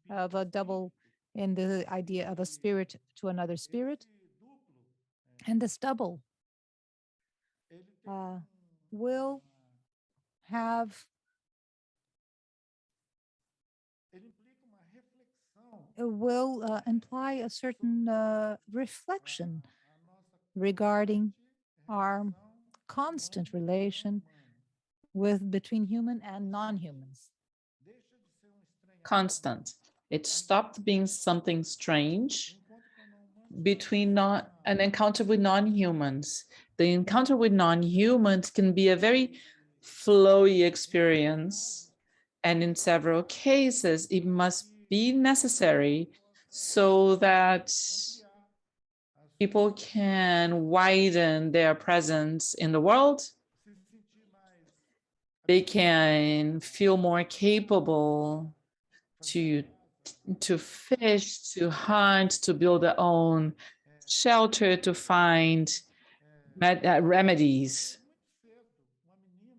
of a double in the idea of a spirit to another spirit. And this double ele tem will have, ele implica uma reflexão will imply a certain reflection a nossa regarding our relação constant relation with between human and non-humans. deixa de ser estranhamento Constant. It stopped being something strange encontro com não-humanos between an encounter with non-humans. The encounter with non-humans can be a very flowy experience. And in several cases, it must be necessary so that people can widen their presence in the world. se sentir mais They can feel more capable to fish, to hunt, to build their own shelter, to find remedies.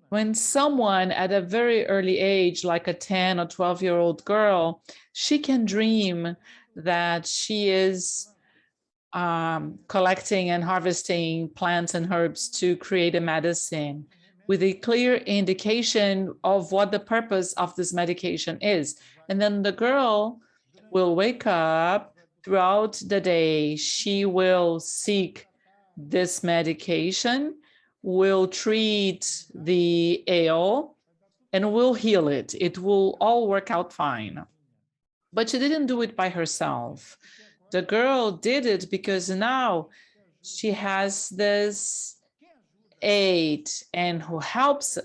When someone at a very early age, like a 10 or 12-year-old girl, she can dream that she is collecting and harvesting plants and herbs to create a medicine with a clear indication of what the purpose of this medication is. And then the girl will wake up throughout the day. She will seek this medication, will treat the ail, and will heal it. It will all work out fine. But she didn't do it by herself. The girl did it because now she has this aid, and who helps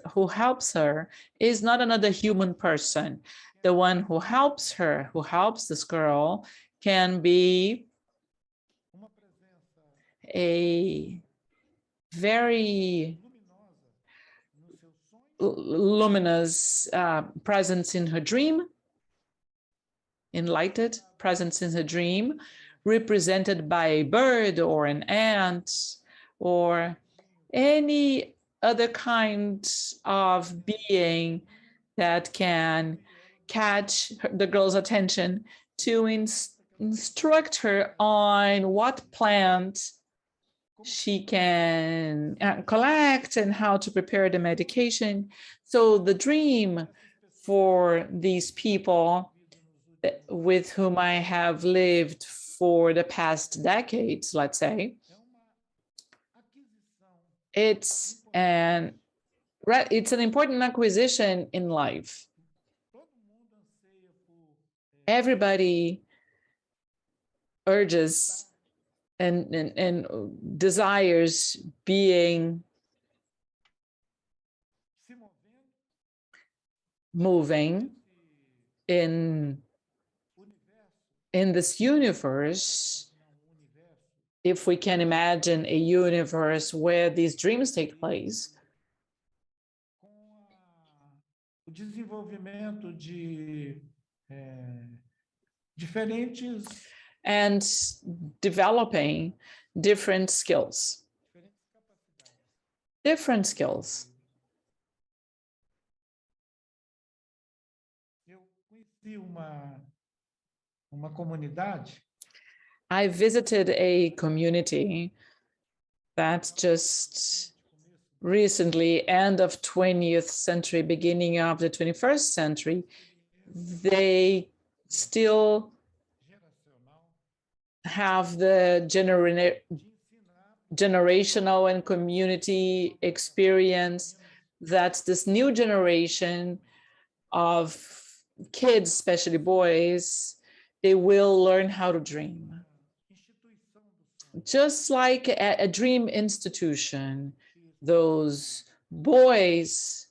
her is not another human person. The one who helps her, who helps this girl, can be a very luminous presence in her dream, enlightened presence in her dream, represented by a bird or an ant or any other kind of being that can catch the girl's attention to instruct her on what plant she can collect and how to prepare the medication. So the dream for these people with whom I have lived for the past decades, let's say, it's an important acquisition in life. Everybody urges and desires being moving in this universe, if we can imagine a universe where these dreams take place. O desenvolvimento de diferentes and developing different skills. Different skills. Eu conheci uma comunidade. I visited a community that just recently, end of 20th century, beginning of the 21st century, they still have the generational and community experience that this new generation of kids, especially boys, they will learn how to dream. Just like a dream institution, those boys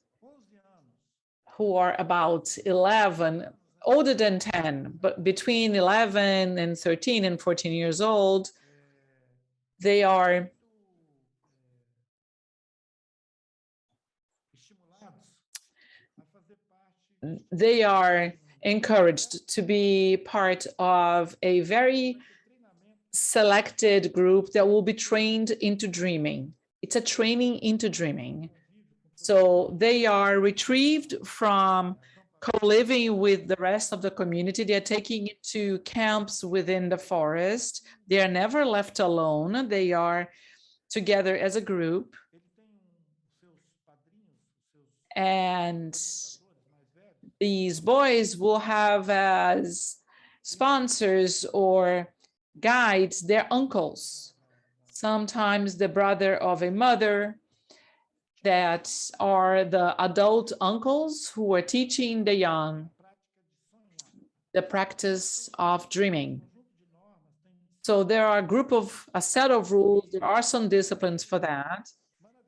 who are about 11, older than 10, but between 11 and 13 and 14 years old, they are encouraged to be part of a very selected group that will be trained into dreaming. It's a training into dreaming. So they are retrieved from co-living with the rest of the community. They are taken to camps within the forest. They are never left alone. They are together as a group, and these boys will have as sponsors or guides their uncles, sometimes the brother of a mother, that are the adult uncles who are teaching the young the practice of dreaming. So there are a set of rules, there are some disciplines for that.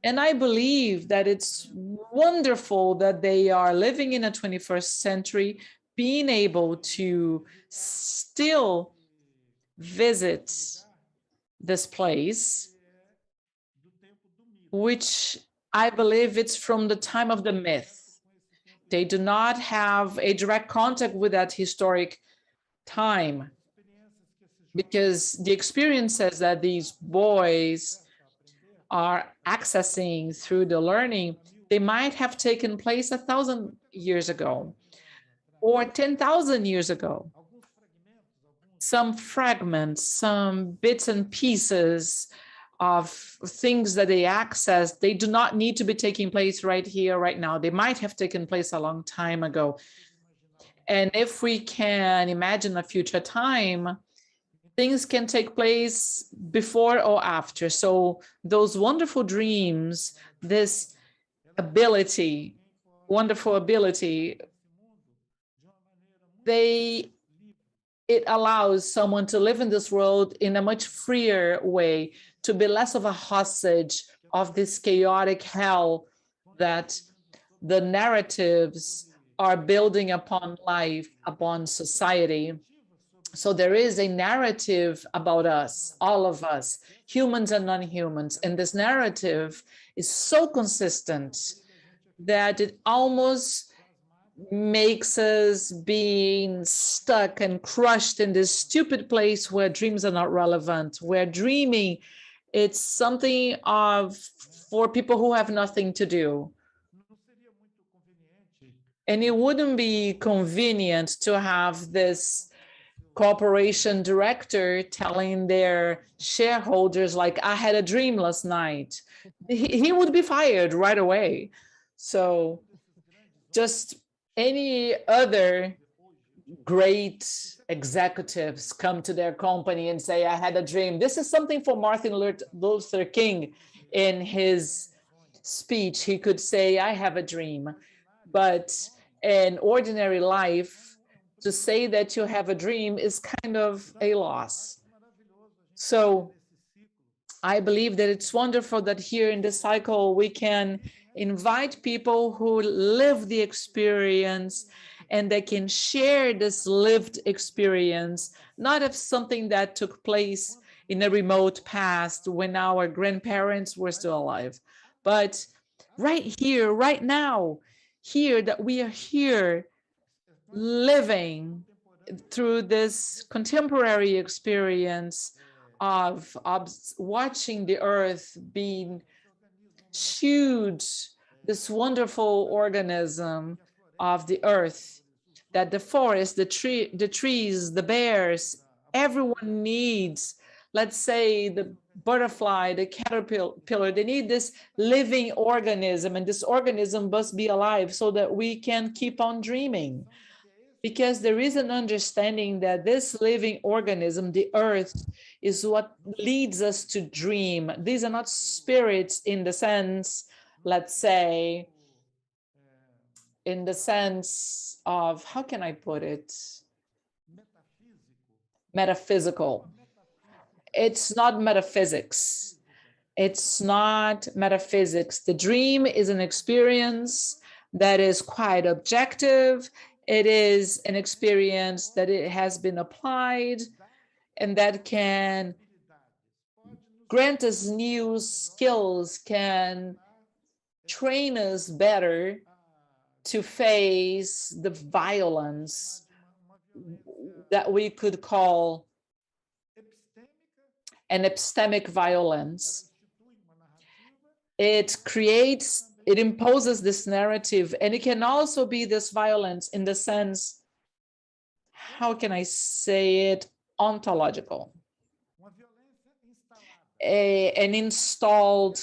And I believe that it's wonderful that they are living in a 21st century, being able to still visit this place, which I believe it's from the time of the myth. They do not have a direct contact with that historic time, because the experiences that these boys are accessing through the learning, they might have taken place 1,000 years ago or 10,000 years ago. Some fragments, some bits and pieces of things that they access, they do not need to be taking place right here, right now. They might have taken place a long time ago. And if we can imagine a future time, things can take place before or after. So those wonderful dreams, this ability, wonderful ability, it allows someone to live in this world in a much freer way, to be less of a hostage of this chaotic hell that the narratives are building upon life, upon society. So there is a narrative about us, all of us, humans and non-humans. And this narrative is so consistent that it almost makes us being stuck and crushed in this stupid place where dreams are not relevant, where dreaming, it's something for people who have nothing to do. And it wouldn't be convenient to have this corporation director telling their shareholders, like, I had a dream last night. He would be fired right away. So just any other great executives come to their company and say, I had a dream. This is something for Martin Luther King in his speech. He could say, I have a dream. But in ordinary life, to say that you have a dream is kind of a loss. So I believe that it's wonderful that here in this cycle, we can invite people who live the experience and they can share this lived experience, not of something that took place in a remote past when our grandparents were still alive, but right here, right now, here that we are here living through this contemporary experience of watching the earth being chewed, this wonderful organism of the earth, that the forest, the trees, the bears, everyone needs. Let's say the butterfly, the caterpillar, they need this living organism, and this organism must be alive so that we can keep on dreaming. Because there is an understanding that this living organism, the earth, is what leads us to dream. These are not spirits in the sense, let's say, in the sense of, how can I put it? Metaphysical. It's not metaphysics. It's not metaphysics. The dream is an experience that is quite objective. It is an experience that it has been applied and that can grant us new skills, can train us better to face the violence that we could call an epistemic violence. It imposes this narrative, and it can also be this violence in the sense, how can I say it, ontological. and installed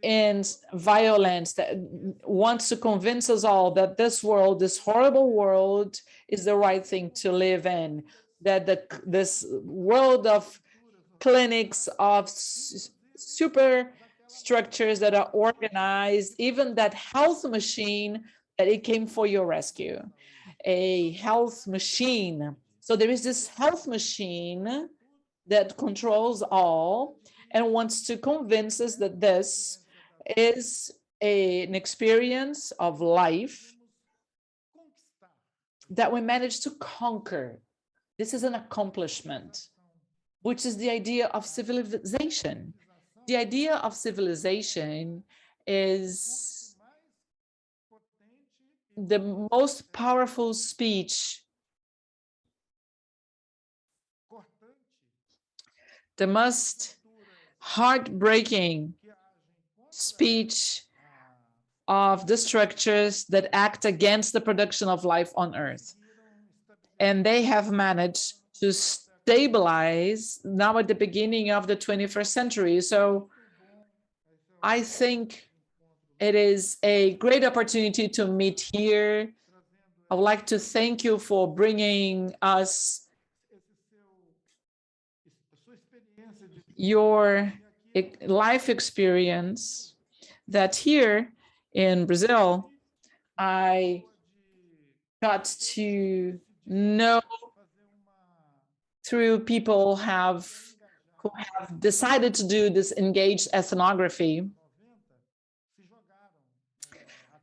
in violence that wants to convince us all that this world, this horrible world, is the right thing to live in, that this world of clinics, of super structures that are organized, even that health machine, that it came for your rescue, a health machine. So there is this health machine that controls all and wants to convince us that this is an experience of life that we managed to conquer. This is an accomplishment, which is the idea of civilization. The idea of civilization is the most powerful speech, the most heartbreaking speech of the structures that act against the production of life on Earth. And they have managed to stabilize now at the beginning of the 21st century. So I think it is a great opportunity to meet here. I would like to thank you for bringing us your life experience, that here in Brazil, I got to know through people who have decided to do this engaged ethnography.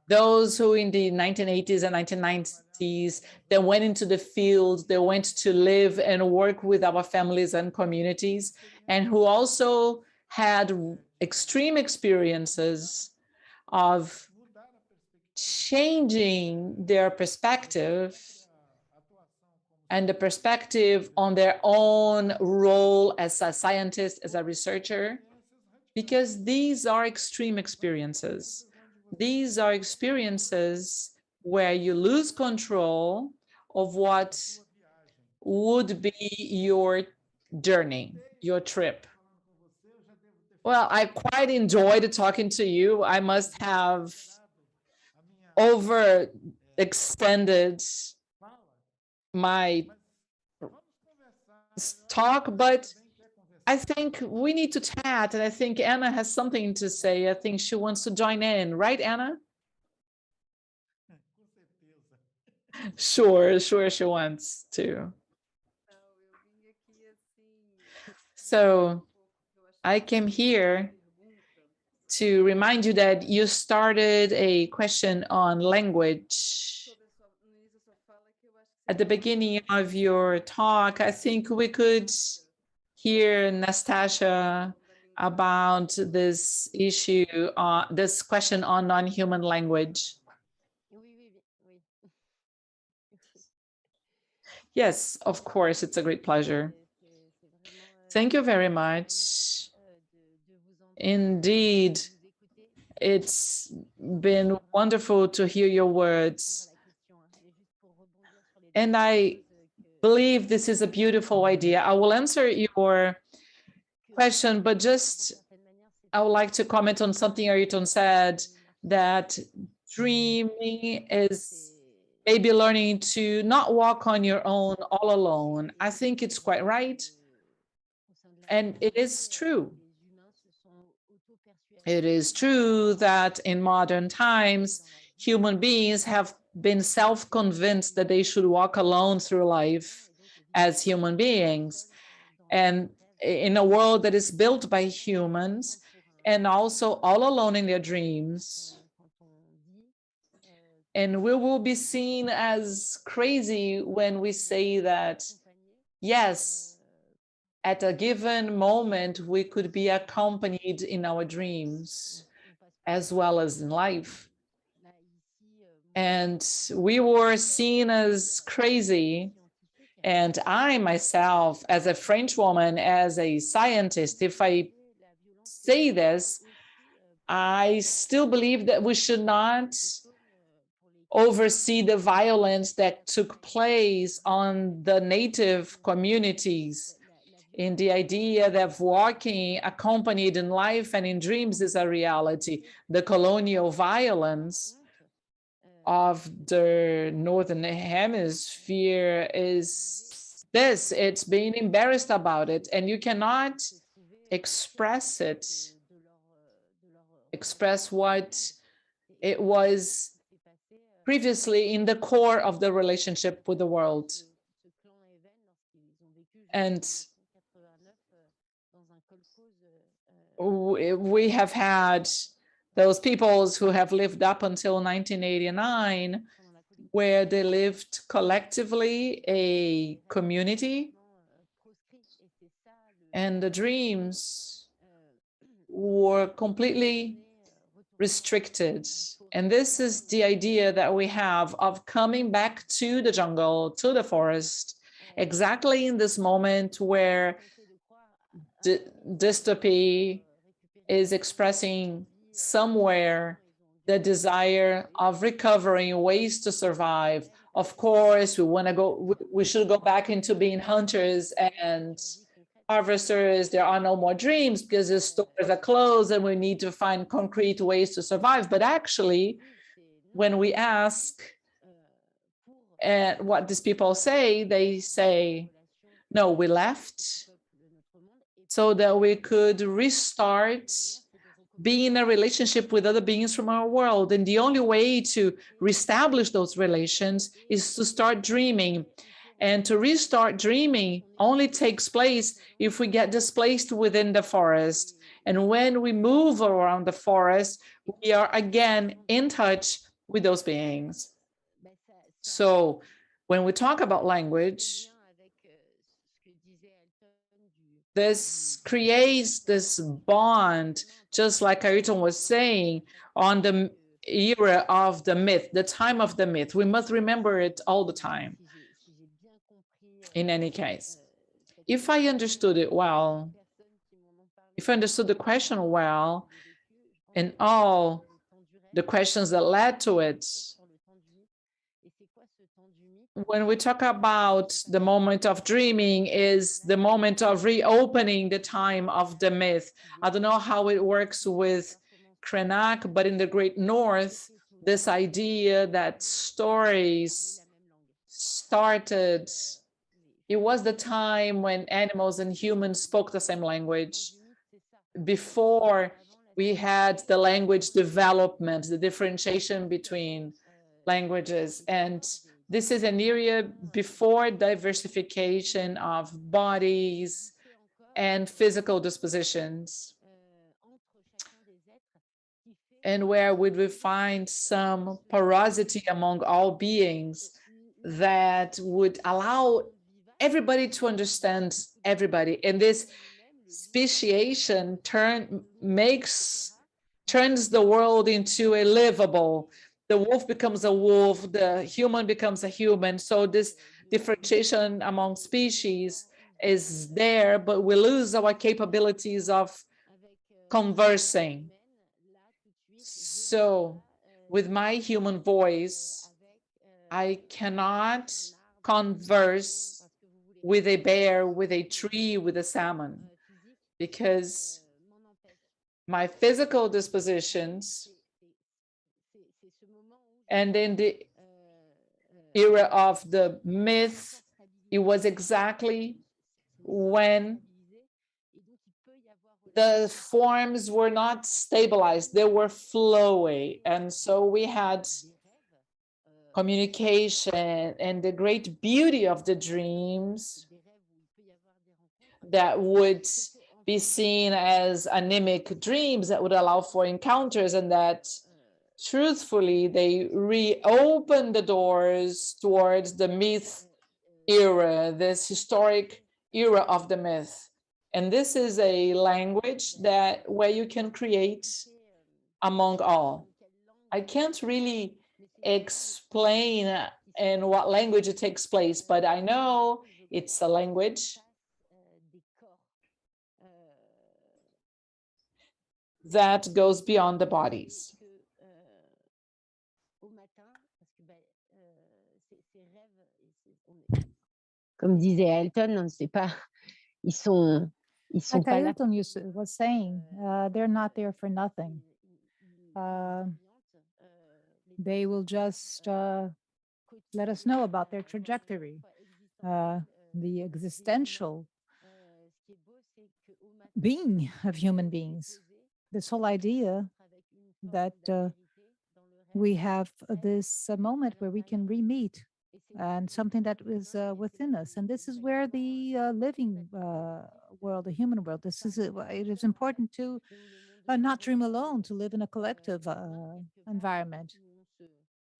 Those who in the 1980s and 1990s, they went into the field, they went to live and work with our families and communities, and who also had extreme experiences of changing their perspective and the perspective on their own role as a scientist, as a researcher, because these are extreme experiences. These are experiences where you lose control of what would be your journey, your trip. Well, I quite enjoyed talking to you. I must have overextended my talk, but I think we need to chat, and I think Anna has something to say. I think she wants to join in, right, Anna? Sure, she wants to. So I came here to remind you that you started a question on language. At the beginning of your talk, I think we could hear Nastassja about this issue, this question on non-human language. Yes, of course, it's a great pleasure. Thank you very much. Indeed, it's been wonderful to hear your words. And I believe this is a beautiful idea. I will answer your question, but just I would like to comment on something Ailton said, that dreaming is maybe learning to not walk on your own all alone. I think it's quite right. And it is true. It is true that in modern times, human beings have been self-convinced that they should walk alone through life as human beings. And in a world that is built by humans, and also all alone in their dreams. And we will be seen as crazy when we say that, yes, at a given moment, we could be accompanied in our dreams as well as in life. And we were seen as crazy. And I myself, as a French woman, as a scientist, if I say this, I still believe that we should not oversee the violence that took place on the native communities in the idea that walking accompanied in life and in dreams is a reality. The colonial violence of the Northern Hemisphere is this, it's being embarrassed about it, and you cannot express it, express what it was previously in the core of the relationship with the world. And we have had those peoples who have lived up until 1989, where they lived collectively, a community, and the dreams were completely restricted. And this is the idea that we have of coming back to the jungle, to the forest, exactly in this moment where dystopy is expressing somewhere the desire of recovering ways to survive. Of course, we should go back into being hunters and harvesters. There are no more dreams because the stores are closed and we need to find concrete ways to survive. But actually, when we ask what these people say, they say, no, we left so that we could restart being in a relationship with other beings from our world. And the only way to reestablish those relations is to start dreaming. And to restart dreaming only takes place if we get displaced within the forest. And when we move around the forest, we are again in touch with those beings. So when we talk about language, this creates this bond, just like Ailton was saying, on the era of the myth, the time of the myth. We must remember it all the time. In any case, if I understood it well, if I understood the question well, and all the questions that led to it, when we talk about the moment of dreaming is the moment of reopening the time of the myth. I don't know how it works with Krenak, but in the Great North, this idea that stories started, it was the time when animals and humans spoke the same language. Before we had the language development, the differentiation between languages, and this is an area before diversification of bodies and physical dispositions, and where would we find some porosity among all beings that would allow everybody to understand everybody. And this speciation turns the world into a livable. The wolf becomes a wolf, the human becomes a human. So this differentiation among species is there, but we lose our capabilities of conversing. So with my human voice, I cannot converse with a bear, with a tree, with a salmon, because my physical dispositions, and in the era of the myth, it was exactly when the forms were not stabilized, they were flowing. And so we had communication and the great beauty of the dreams that would be seen as anemic dreams that would allow for encounters, and that truthfully they reopen the doors towards the myth era, this historic era of the myth. And this is a language that where you can create among all. I can't really explain in what language it takes place, but I know it's a language that goes beyond the bodies. Comme disait Ailton, on ne sait pas Ils sont Like pas là. Ailton was saying, they're not there for nothing. They will just let us know about their trajectory, the existential being of human beings. This whole idea that we have this moment where we can re-meet and something that is within us. And this is where the living world, the human world, it is important to not dream alone, to live in a collective environment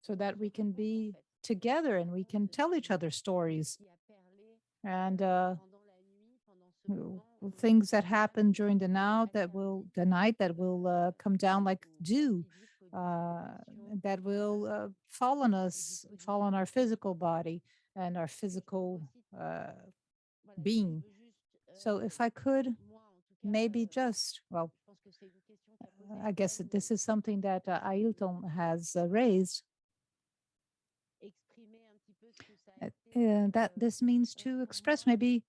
so that we can be together and we can tell each other stories. And things that happen during the night that will come down like dew, that will fall on us, fall on our physical body and our physical being. So if I could maybe just, well, I guess this is something that Ailton has raised, that this means to express maybe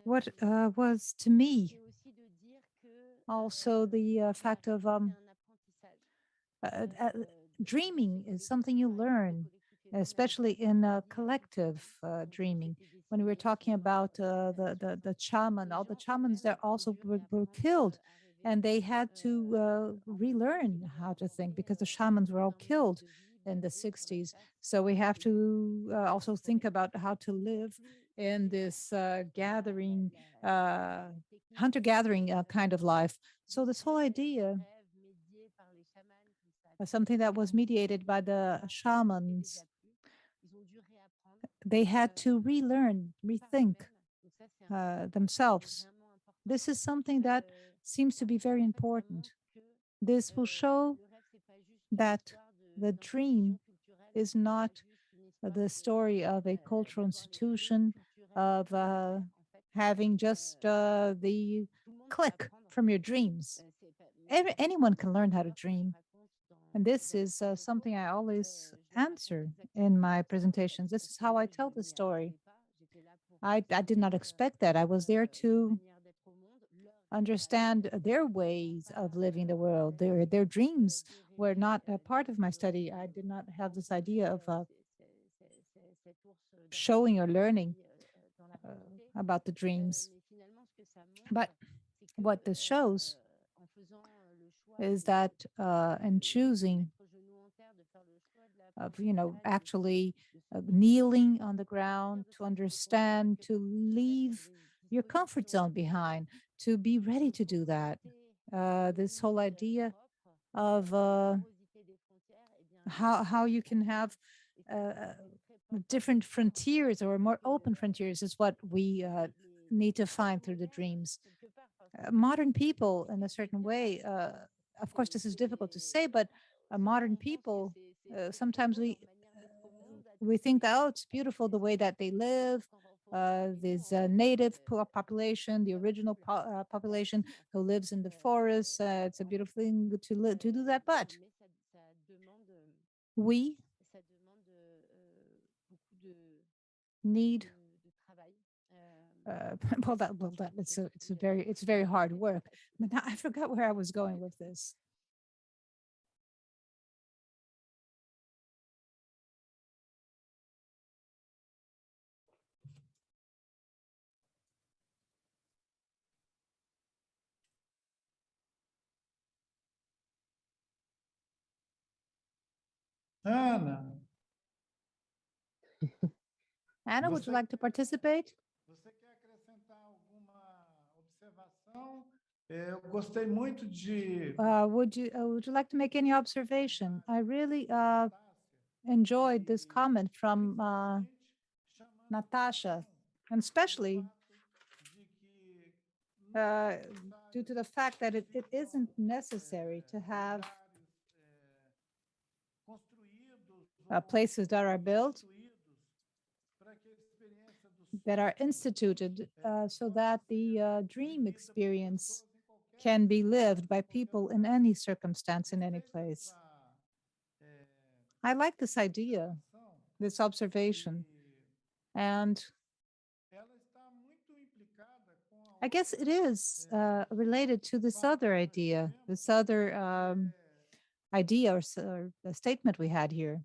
what was to me also the fact of dreaming is something you learn, especially in collective dreaming. When we were talking about the shaman, all the shamans that also were killed, and they had to relearn how to think because the shamans were all killed in the 60s. So we have to also think about how to live in this gathering, hunter-gathering kind of life. So this whole idea something that was mediated by the shamans. They had to relearn, rethink themselves. This is something that seems to be very important. This will show that the dream is not the story of a cultural institution, of having just the click from your dreams. Anyone can learn how to dream. And this is something I always answer in my presentations. This is how I tell the story. I did not expect that. I was there to understand their ways of living the world. Their dreams were not a part of my study. I did not have this idea of showing or learning about the dreams. But what this shows is that in choosing of, actually kneeling on the ground to understand, to leave your comfort zone behind, to be ready to do that. This whole idea of how you can have different frontiers or more open frontiers is what we need to find through the dreams. Modern people, in a certain way, of course, this is difficult to say, but modern people, sometimes we think that, oh, it's beautiful the way that they live. This native population, the original population who lives in the forest. It's a beautiful thing to do that, but we need well, it's very hard work. But now I forgot where I was going with this. Ana, Anna, would you like to participate? você quer acrescentar alguma observação? Eu gostei muito de Would you like to make any observation? I really enjoyed this comment from Nastassja, and especially due to the fact that it isn't necessary to have places that are built, that are instituted so that the dream experience can be lived by people in any circumstance, in any place. I like this idea, this observation, and I guess it is related to this other idea, this other idea or the statement we had here.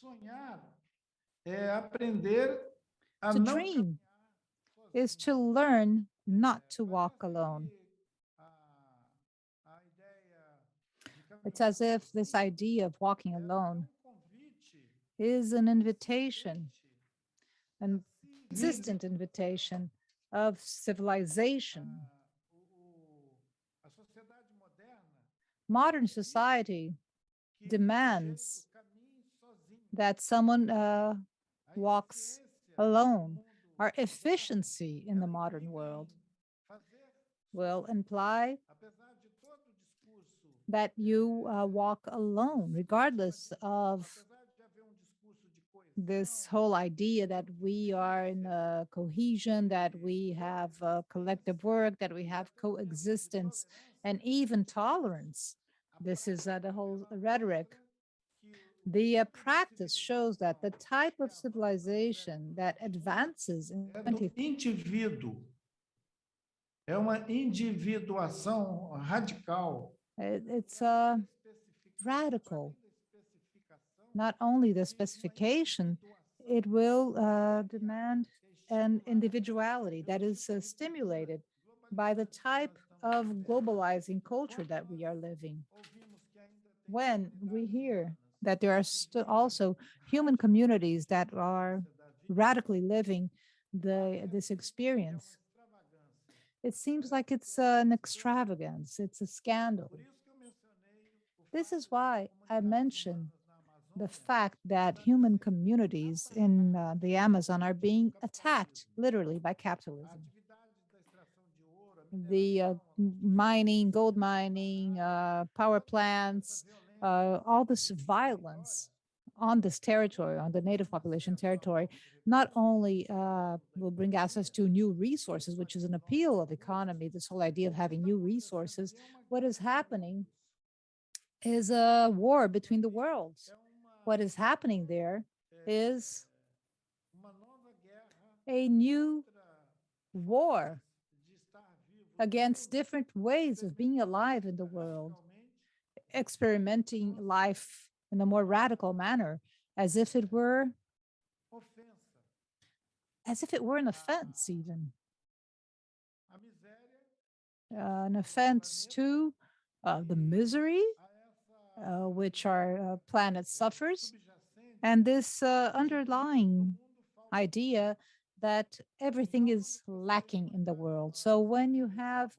Sonhar é aprender a To não dream caminhar is sozinho. to learn not to walk Parece alone. que a ideia de It's caminhar as if this sozinho, idea of walking ela é alone convite is an invitation, consistente an a se consistent invitation of civilization. a sociedade moderna Modern society que demands o caminho sozinho. that someone A walks eficiência alone. no mundo Our moderno, efficiency in the ela modern implica world em fazer will sozinho. imply Apesar de todo o discurso, that you walk alone, regardless of apesar de haver discurso de this coesão, whole idea that we are in cohesion, that we have collective work, that we have coexistence, and even tolerance. This is the whole rhetoric. The practice shows that the type of civilization that advances in é do indivíduo. É uma individuação radical. it's radical. Not only the specification, it will demand an individuality that is stimulated by the type of globalizing culture that we are living. When we hear that there are also human communities that are radically living this experience, it seems like it's an extravagance, it's a scandal. This is why I mentioned the fact that human communities in the Amazon are being attacked literally by capitalism. The mining, gold mining, power plants, all this violence on this territory, on the native population territory, not only will bring access to new resources, which is an appeal of economy, this whole idea of having new resources. What is happening is a war between the worlds. What is happening there is a new war against different ways of being alive in the world, experimenting life in a more radical manner, as if it were an offense, even an offense to the misery which our planet suffers, and this underlying idea that everything is lacking in the world. So when you have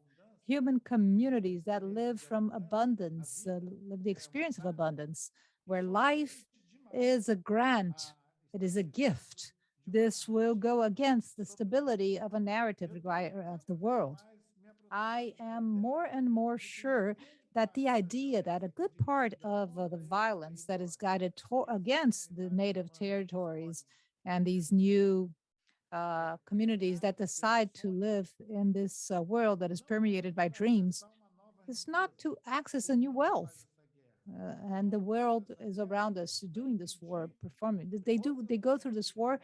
human communities that live from abundance, live the experience of abundance, where life is a grant, it is a gift, this will go against the stability of a narrative of the world. I am more and more sure that the idea that a good part of the violence that is guided against the native territories and these new communities that decide to live in this world that is permeated by dreams is not to access a new wealth. And the world is around us doing this war, performing. They go through this war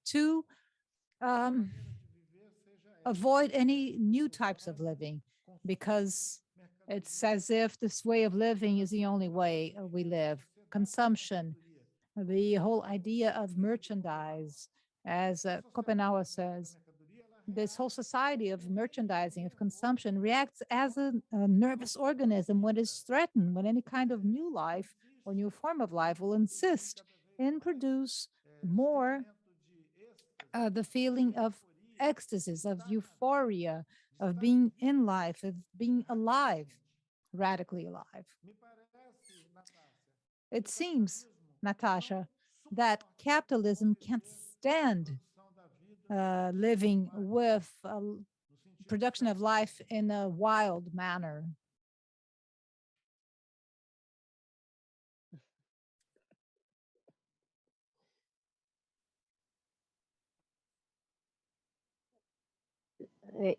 to avoid any new types of living, because it's as if this way of living is the only way we live. Consumption, the whole idea of merchandise, as Schopenhauer says, this whole society of merchandising, of consumption, reacts as a nervous organism when it's threatened, when any kind of new life or new form of life will insist in produce more the feeling of ecstasies, of euphoria, of being in life, of being alive, radically alive. It seems, Natasha, that capitalism can't stand living with production of life in a wild manner. Oui.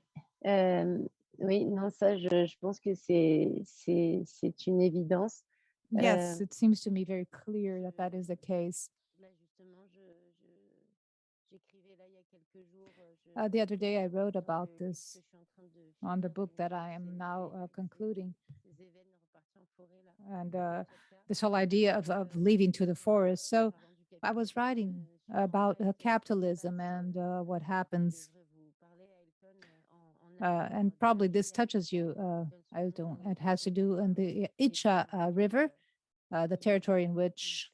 Oui, non, ça, je pense que c'est une évidence. Yes, it seems to me very clear that that is the case. Là, justement, j'écrivais là il y a The other day, I wrote about this on the book that I am now concluding. And this whole idea of leaving to the forest. So I was writing about capitalism and what happens. And probably this touches you, Ailton. It has to do in the Icha River, the territory in which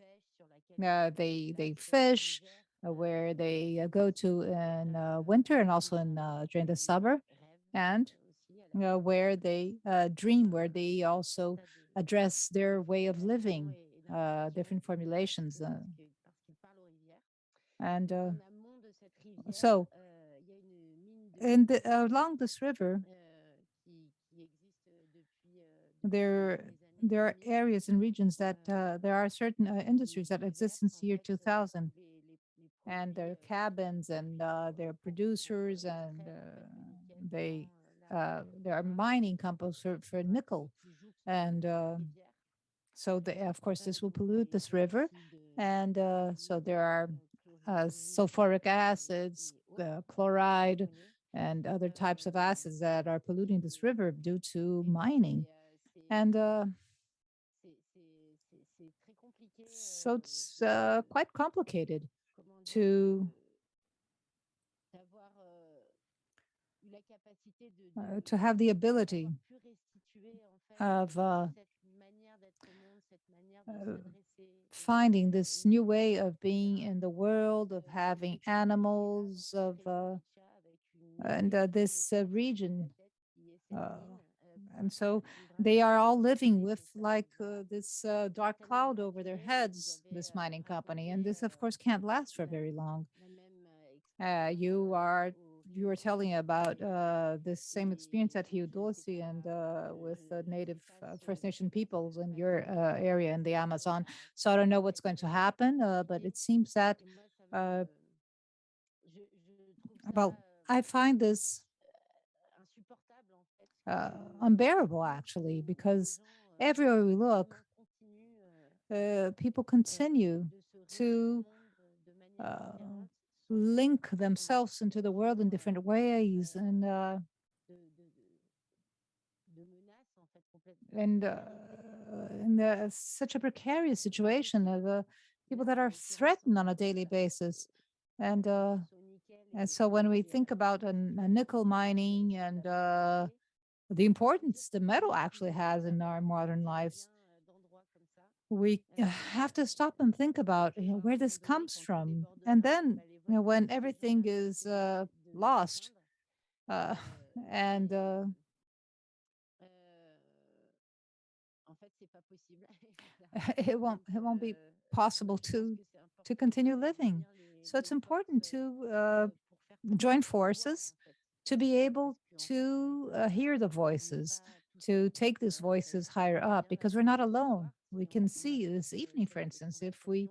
they fish, where they go to in winter and also in during the summer, and where they dream, where they also address their way of living, different formulations. And so, along this river, there are areas and regions that there are certain industries that exist since the year 2000, and their cabins and their producers, and there are mining companies for nickel, and so of course this will pollute this river, and so there are sulfuric acids, chloride, and other types of acids that are polluting this river due to mining. And so it's quite complicated to have the ability of finding this new way of being in the world, of having animals, of and this region. And so they are all living with like this dark cloud over their heads, this mining company. And this, of course, can't last for very long. You were telling about this same experience at Rio Doce and with native First Nation peoples in your area in the Amazon. So I don't know what's going to happen, but it seems that, well, I find this unbearable, actually, because everywhere we look, people continue to link themselves into the world in different ways, and such a precarious situation of people that are threatened on a daily basis. And so when we think about a nickel mining and the importance the metal actually has in our modern lives, we have to stop and think about where this comes from. And then when everything is lost and it won't be possible to continue living. So it's important to join forces, to be able to hear the voices, to take these voices higher up, because we're not alone. We can see this evening, for instance, if we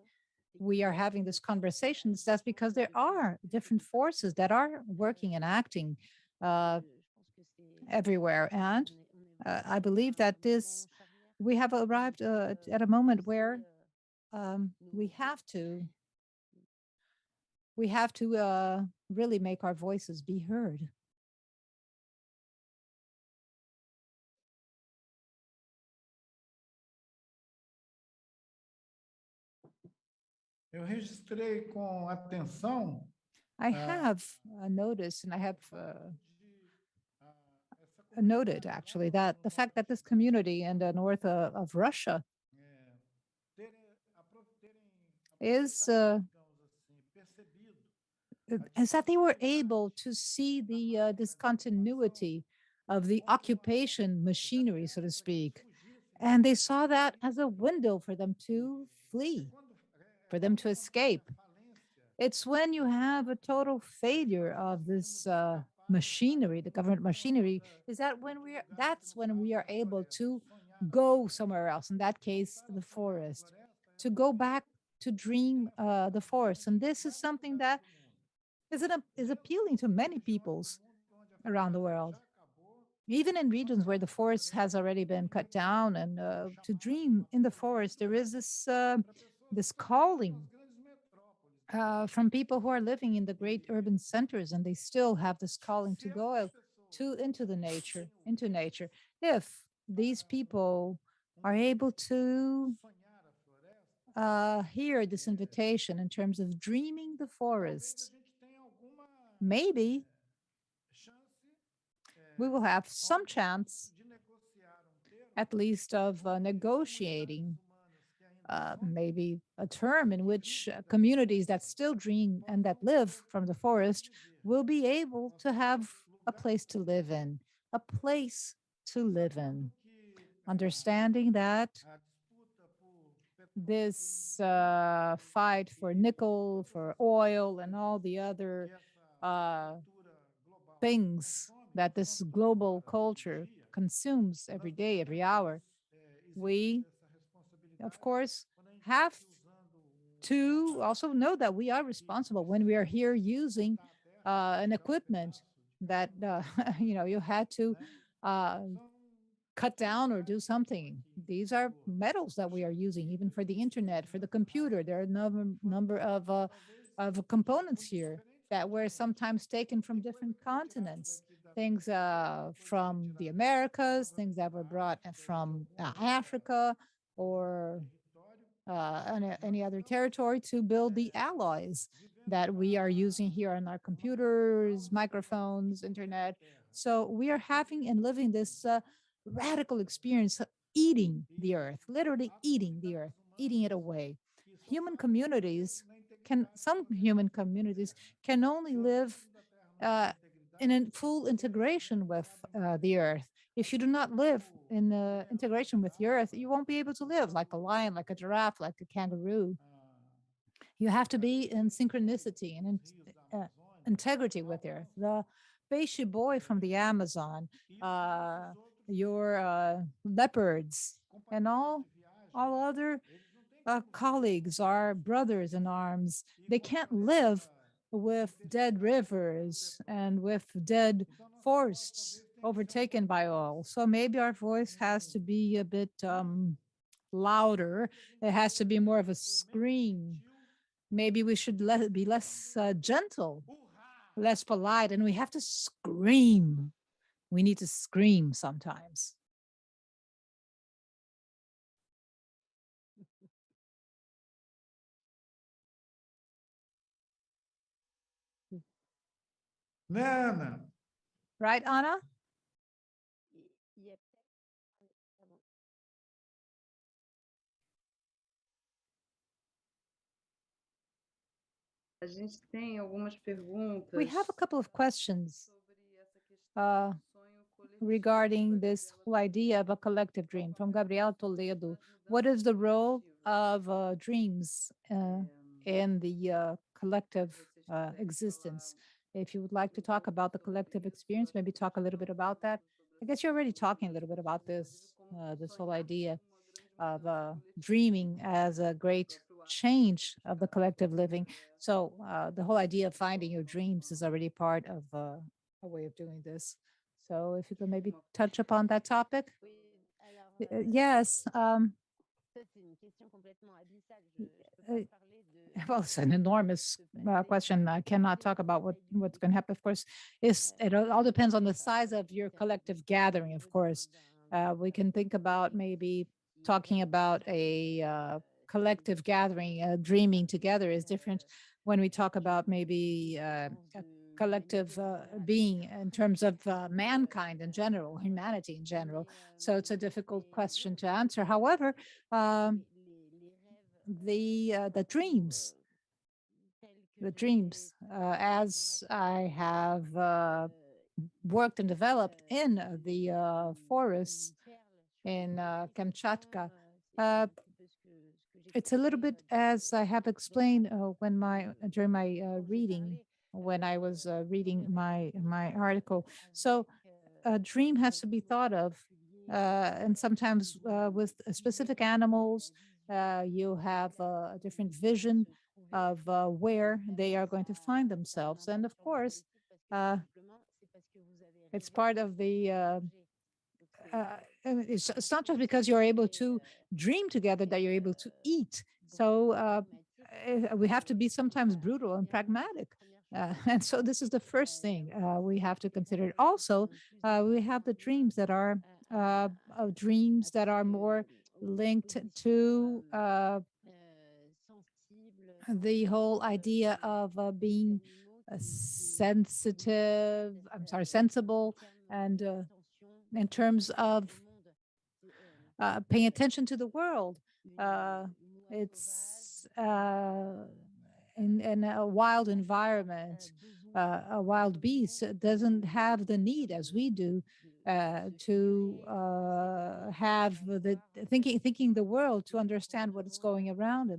are having this conversations, that's because there are different forces that are working and acting everywhere. And I believe that we have arrived at a moment where we have to really make our voices be heard. Eu registrei com atenção I have noticed, and I have noted actually that the fact that this community in the north of Russia is that they were able to see the discontinuity of the occupation machinery, so to speak, and they saw that as a window for them to flee, for them to escape. It's when you have a total failure of this machinery, the government machinery, that's when we are able to go somewhere else. In that case, the forest, to go back to dream the forest. And this is something that is appealing to many peoples around the world, even in regions where the forest has already been cut down. And to dream in the forest, there is this calling. from people who are living in the great urban centers, and they still have this calling to go out into the nature, into nature. If these people are able to hear this invitation in terms of dreaming the forest, maybe we will have some chance, at least, of negotiating maybe a term in which communities that still dream and that live from the forest will be able to have a place to live in, a place to live in. Understanding that this fight for nickel, for oil, and all the other things that this global culture consumes every day, every hour, we, of course, have to also know that we are responsible when we are here using an equipment that you had to cut down or do something. These are metals that we are using, even for the internet, for the computer. There are a number of components here that were sometimes taken from different continents. Things from the Americas, things that were brought from Africa or any other territory to build the alloys that we are using here on our computers, microphones, internet. So we are having and living this radical experience of eating the earth, literally eating the earth, eating it away. Some human communities can only live in a full integration with the earth. If you do not live in integration with the earth, you won't be able to live like a lion, like a giraffe, like a kangaroo. You have to be in synchronicity and integrity with the earth. The peixe boy from the Amazon, your leopards, and all other colleagues, our brothers in arms, they can't live with dead rivers and with dead forests overtaken by oil. So maybe our voice has to be a bit louder. It has to be more of a scream. Maybe we should be less gentle, less polite, and we have to scream. We need to scream sometimes. Nana. Right, Anna? A gente tem algumas perguntas We have a couple of questions sobre essa questão do sonho coletivo regarding da this Gabriela whole idea of a collective dream from Gabriel Toledo. What is the role of dreams in the collective existence? If you would like to talk about the collective experience, maybe talk a little bit about that. I guess you're already talking a little bit about this whole idea of dreaming as a great change of the collective living. So the whole idea of finding your dreams is already part of a way of doing this. So if you could maybe touch upon that topic. Yes. Well, it's an enormous question. I cannot talk about what's going to happen. Of course, it all depends on the size of your collective gathering. Of course, we can think about maybe talking about a collective gathering. Dreaming together is different when we talk about maybe a collective being in terms of mankind in general, humanity in general. So it's a difficult question to answer. However, the dreams, as I have worked and developed in the forests in Kamchatka, it's a little bit as I have explained during my reading, when I was reading my article. So a dream has to be thought of, and sometimes with specific animals, you have a different vision of where they are going to find themselves. And of course, it's part of the it's not just because you're able to dream together that you're able to eat. So we have to be sometimes brutal and pragmatic. And so this is the first thing we have to consider. Also, we have the dreams that are more linked to the whole idea of being sensible, and in terms of paying attention to the world. It's in a wild environment, a wild beast doesn't have the need as we do to have the thinking the world, to understand what is going around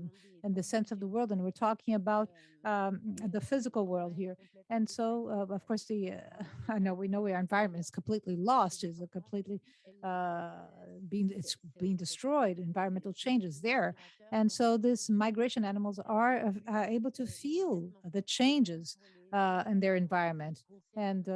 and the sense of the world. And we're talking about the physical world here. And so, of course, we know our environment is completely lost, is completely it's being destroyed. Environmental changes there. And so these migration animals are able to feel the changes in their environment. And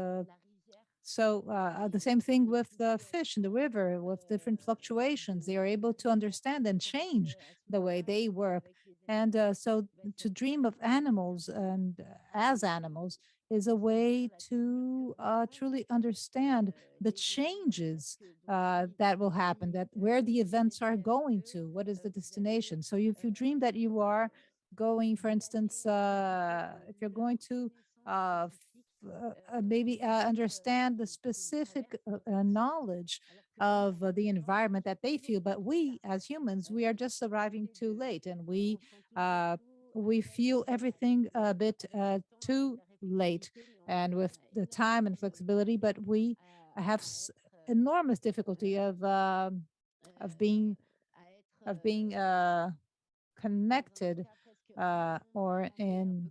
so the same thing with the fish in the river, with different fluctuations. They are able to understand and change the way they work. And so to dream of animals and as animals is a way to truly understand the changes that will happen, that where the events are going to, what is the destination. So if you dream that you are going, for instance, if you're going to maybe understand the specific knowledge of the environment that they feel, but we as humans, we are just arriving too late, and we feel everything a bit too late, and with the time and flexibility, but we have enormous difficulty of being connected or in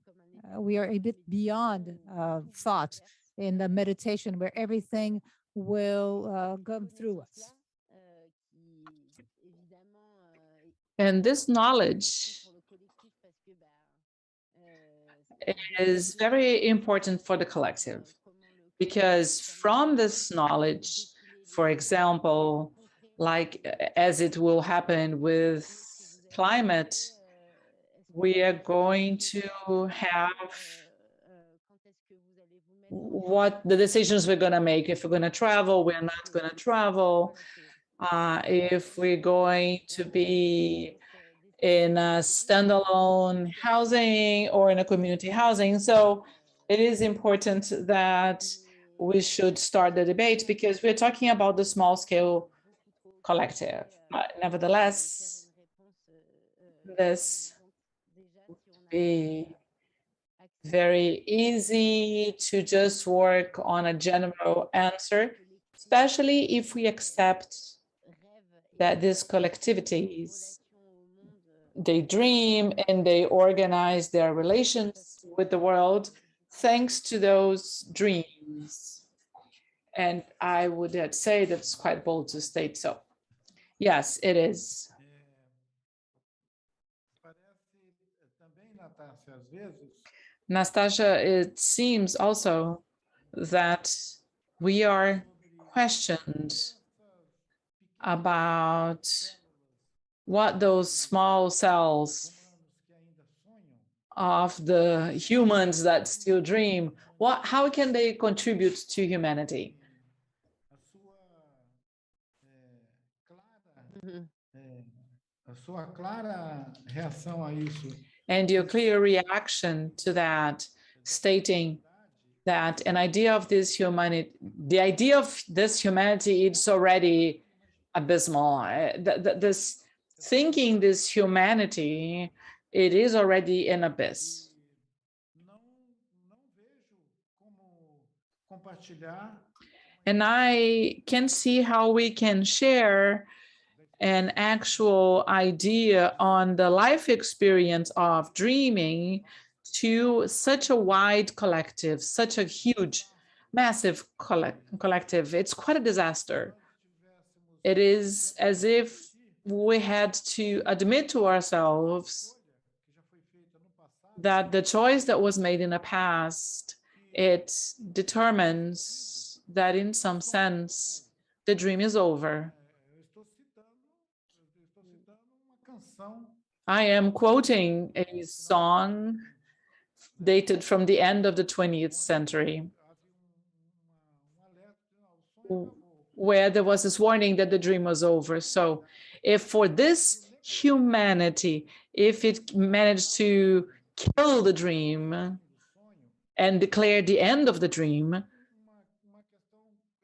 we are a bit beyond thought in the meditation, where everything will come through us. And this knowledge is very important for the collective, because from this knowledge, for example, like as it will happen with climate, we are going to have what the decisions we're going to make. If we're going to travel, we're not going to travel. If we're going to be in a standalone housing or in a community housing. So it is important that we should start the debate, because we're talking about the small scale collective. But nevertheless, this would be very easy to just work on a general answer, especially if we accept that these collectivities, they dream and they organize their relations with the world thanks to those dreams. And I would say that's quite bold to state so. Yes, it is. Nastassja, it seems also that we are questioned about what those small cells of the humans that still dream, how can they contribute to humanity? And your clear reaction to that, stating that an idea of this humanity, the idea of this humanity, it's already abysmal. This thinking this humanity, it is already an abyss. And I can see how we can share an actual idea on the life experience of dreaming to such a wide collective, such a huge, massive collective. It's quite a disaster. It is as if we had to admit to ourselves that the choice that was made in the past, it determines that in some sense, the dream is over. I am quoting a song dated from the end of the 20th century, where there was this warning that the dream was over. So if for this humanity, if it managed to kill the dream and declare the end of the dream,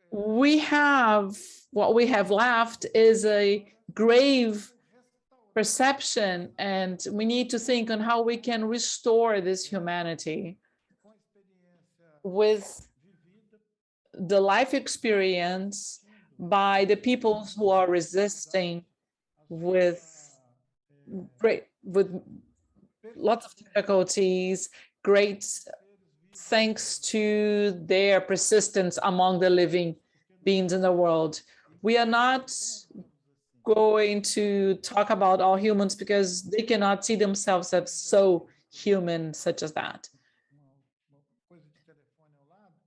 what we have left is a grave perception, and we need to think on how we can restore this humanity with the life experience by the people who are resisting with lots of difficulties, great thanks to their persistence among the living beings in the world. We are not going to talk about all humans because they cannot see themselves as so human, such as that.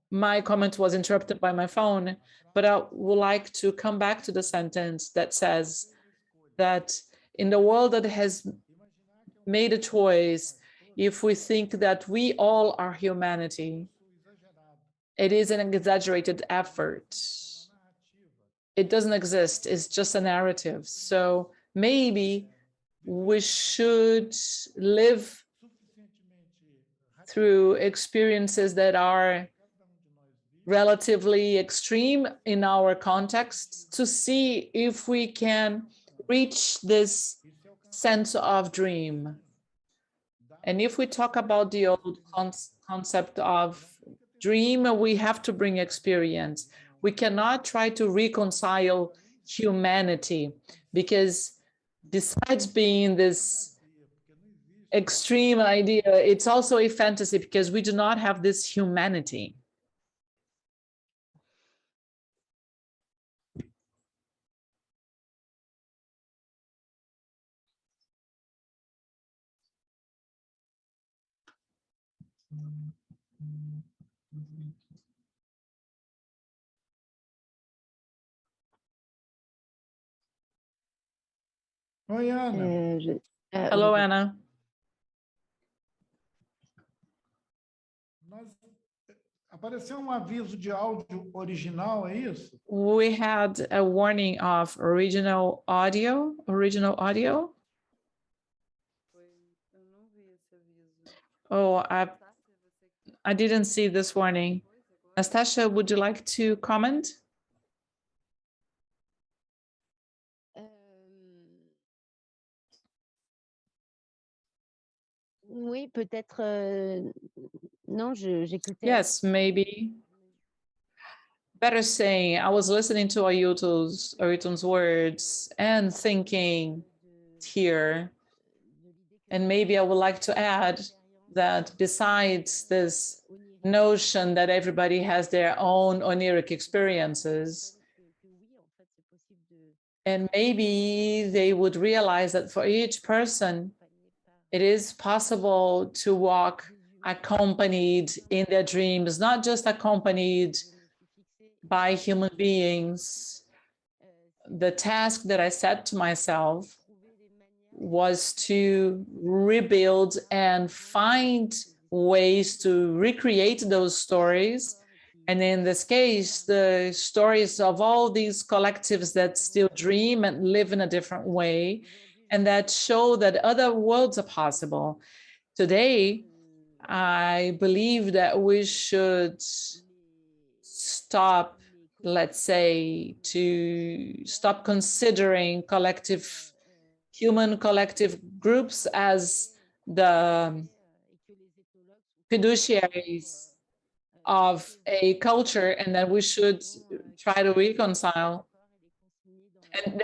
My comment was interrupted by my phone, but I would like to come back to the sentence that says that in the world that has made a choice, if we think that we all are humanity, it is an exaggerated effort. It doesn't exist, it's just a narrative. So maybe we should live through experiences that are relatively extreme in our context to see if we can reach this sense of dream. And if we talk about the old concept of dream, we have to bring experience. We cannot try to reconcile humanity, because besides being this extreme idea, it's also a fantasy because we do not have this humanity. Oi, Ana. Hello, Anna. Apareceu aviso de áudio original, é isso? We had a warning of original audio. Oh, I didn't see this warning. Nastassja, would you like to comment? Oui, peut-être. Non, j'écoutais. Yes, maybe. Better saying, I was listening to Ailton's words and thinking here, and maybe I would like to add that besides this notion that everybody has their own oneiric experiences, and maybe they would realize that for each person, it is possible to walk accompanied in their dreams, not just accompanied by human beings. The task that I set to myself was to rebuild and find ways to recreate those stories. And in this case, the stories of all these collectives that still dream and live in a different way, and that show that other worlds are possible. Today, I believe that we should stop, let's say, to stop considering human collective groups as the fiduciaries of a culture, and that we should try to reconcile. And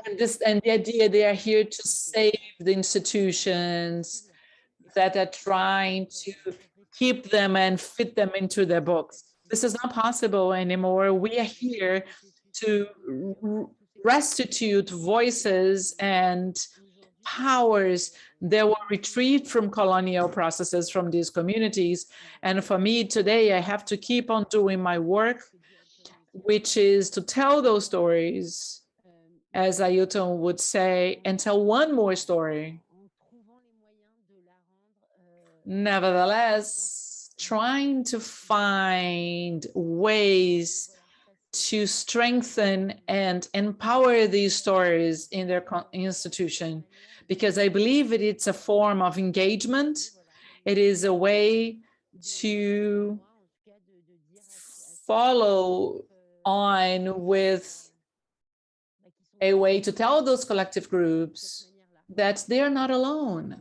the idea they are here to save the institutions that are trying to keep them and fit them into their books. This is not possible anymore. We are here to restitute voices and powers that were retrieved from colonial processes from these communities. And for me today, I have to keep on doing my work, which is to tell those stories, as Ailton would say, and tell one more story, Nevertheless, trying to find ways to strengthen and empower these stories in their institution, because I believe it's a form of engagement. It is a way to follow on with a way to tell those collective groups that they are not alone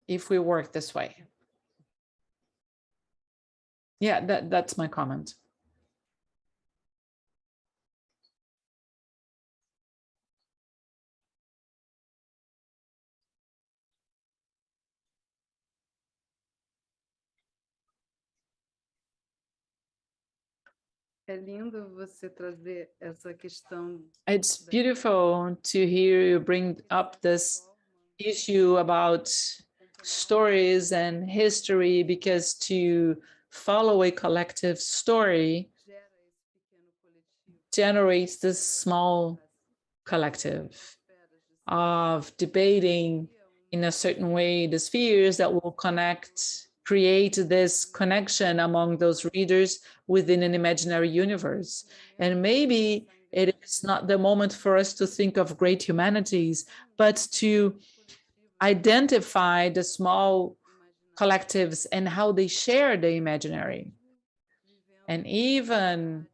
if we work this way. Yeah, that's my comment. É lindo você trazer essa questão. It's beautiful to hear you bring up this issue about stories and history, because to follow a collective story generates this small collective of debating in a certain way the spheres that will create this connection among those readers within an imaginary universe. And maybe it is not the moment for us to think of great humanities, but to identify the small collectives and how they share the imaginary. And even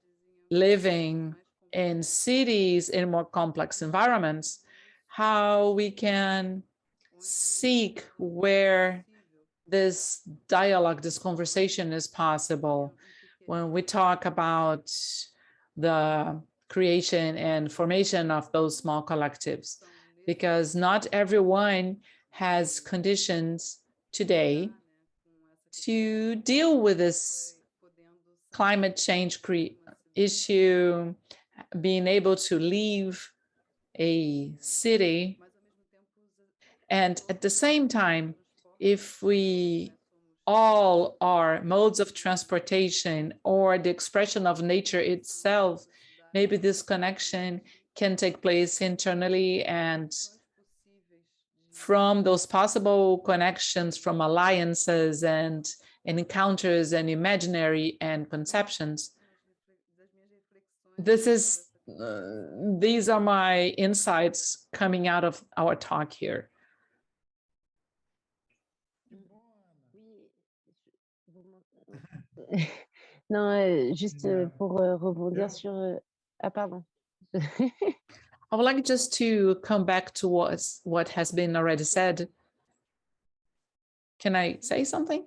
living in cities in more complex environments, how we can seek where this dialogue, this conversation is possible when we talk about the creation and formation of those small collectives, because not everyone has conditions today to deal with this climate change issue, being able to leave a city. And at the same time, if we all are modes of transportation or the expression of nature itself, maybe this connection can take place internally, and from those possible connections, from alliances and encounters and imaginary and conceptions, these are my insights coming out of our talk here. Non, juste pour rebondir sur... Ah, pardon. I would like just to come back to what has been already said. Can I say something?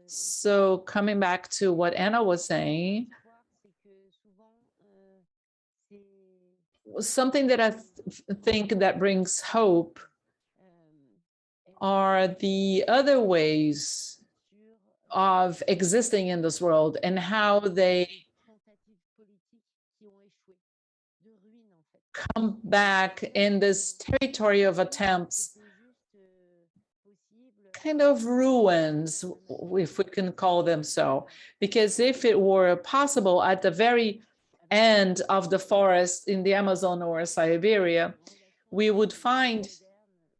So coming back to what Anna was saying, something that I think that brings hope are the other ways of existing in this world and how they come back in this territory of attempts, kind of ruins, if we can call them so. Because if it were possible at the very end of the forest in the Amazon or Siberia, we would find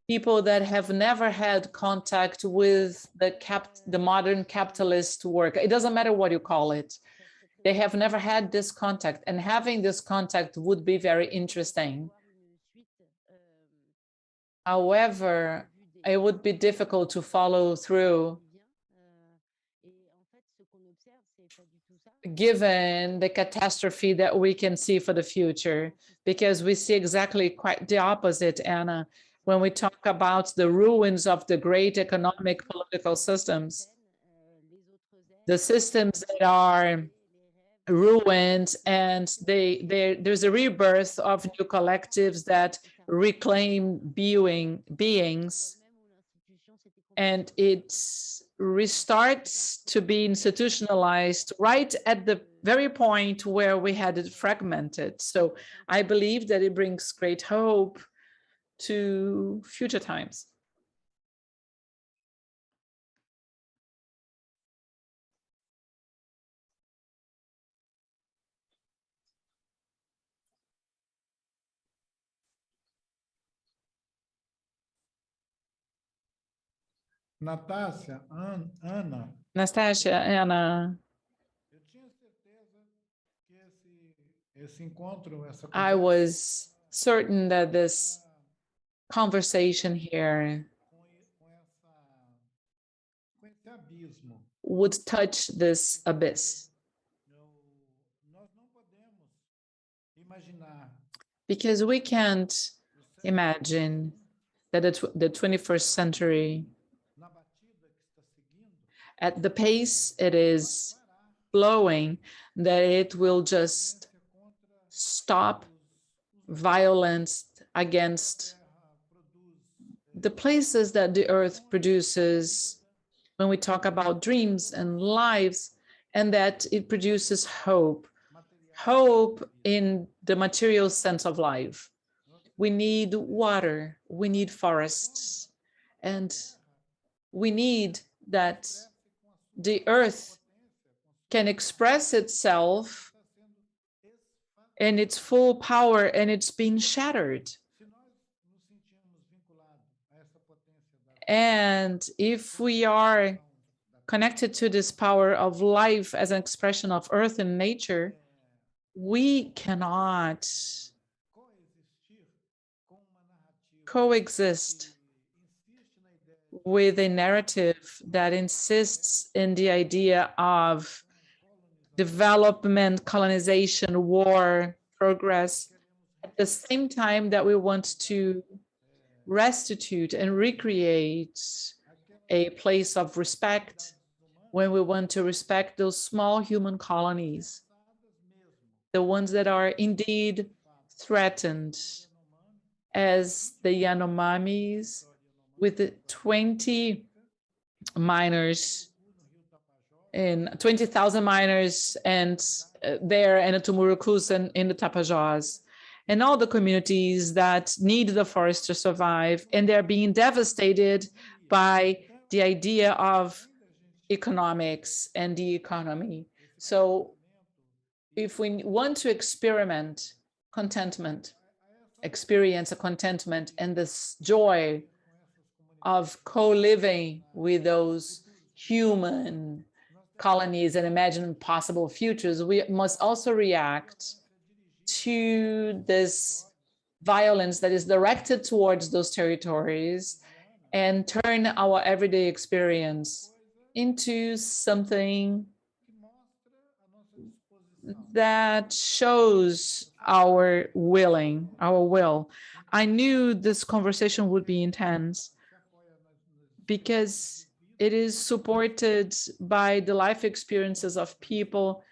people that have never had contact with the modern capitalist work. It doesn't matter what you call it. They have never had this contact, and having this contact would be very interesting. However, it would be difficult to follow through given the catastrophe that we can see for the future, because we see exactly quite the opposite, Anna, when we talk about the ruins of the great economic political systems, the systems that are ruined, and there's a rebirth of new collectives that reclaim beings, and it restarts to be institutionalized right at the very point where we had it fragmented. So I believe that it brings great hope to future times. Nastassja, Ana, Nastassja, Anna, eu tinha certeza que esse encontro, essa I conversa was certain that this conversation here com esse abismo. would touch this abyss, Nós não podemos imaginar because we can't o século imagine that the 21st century, na batida que está seguindo, at the pace it is flowing, that it will just contra stop violence against the places that the earth produces when we talk about dreams and lives, and that it produces hope, hope in the material sense of life. We need water, we need forests, and we need that the earth can express itself in its full power, and it's been shattered. se nós nos sentirmos vinculados a essa potência da And if we are connected to this power of life as an expression of earth and nature, we cannot coexistir com uma narrativa coexist insiste na ideia with a narrative that insists in the idea of development, colonization, war, progress, at the same time that we want to restitute and recreate a place of respect, when we want to respect those small human colonies, the ones that are indeed threatened, as the Yanomamis with the 20 miners in 20,000 miners and there in the Tumurucus and in the Tapajós, and all the communities that need the forest to survive, and they're being devastated by the idea of economics and the economy. So if we want to experiment contentment, experience a contentment and this joy of co-living with those human colonies and imagine possible futures, we must also react to this violence that is directed towards those territories and turn our everyday experience into something that shows our will. I knew this conversation would be intense because it is supported by the life experiences of people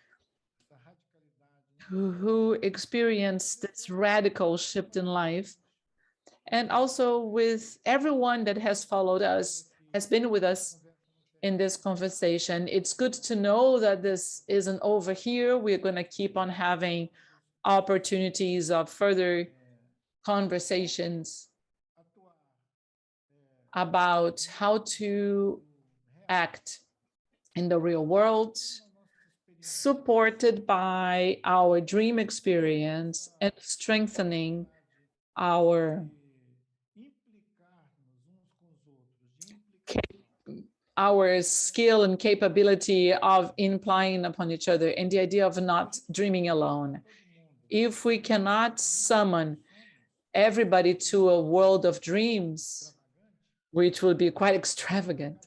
who experience this radical shift in life, and also with everyone that has followed us, has been with us in this conversation. It's good to know that this isn't over here. We're going to keep on having opportunities of further conversations about how to act in the real world, supported by our dream experience and strengthening our skill and capability of implying upon each other, and the idea of not dreaming alone. If we cannot summon everybody to a world of dreams, which would be quite extravagant,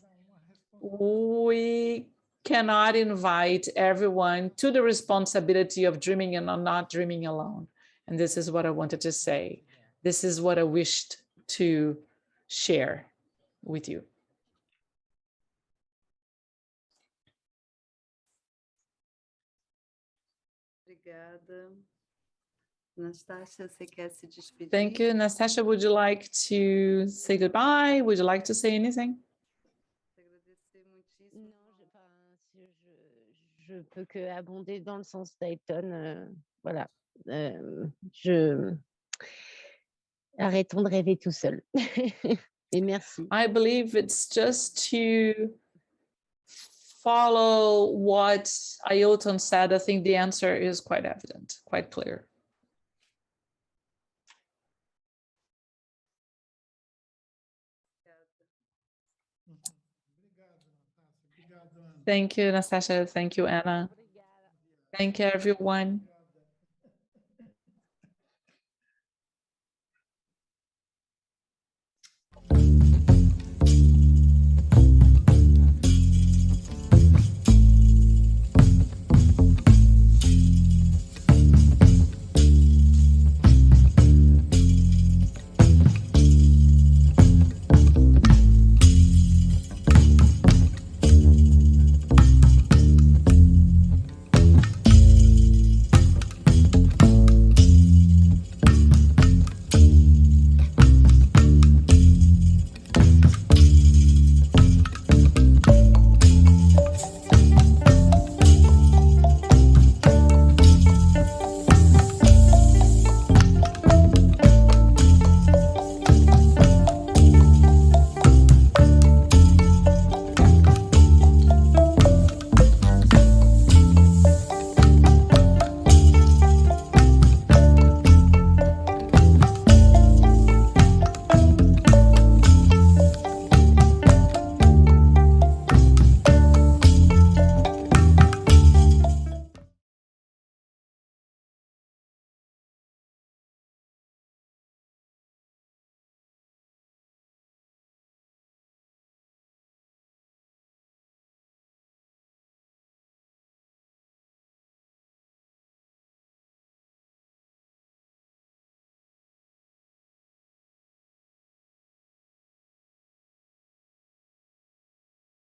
we cannot invite everyone to the responsibility of dreaming and not dreaming alone. And this is what I wanted to say. This is what I wished to share with you. Obrigada. Nastassja, você quer se despedir? Thank you. Nastassja, would you like to say goodbye? Would you like to say anything? Je peux que abonder dans le sens d'Ailton. Voilà. Arrêtons de rêver tout seul. Et merci. I believe it's just to follow what Ailton said. I think the answer is quite evident, quite clear. Thank you, Nastassja. Thank you, Anna. Thank you, everyone.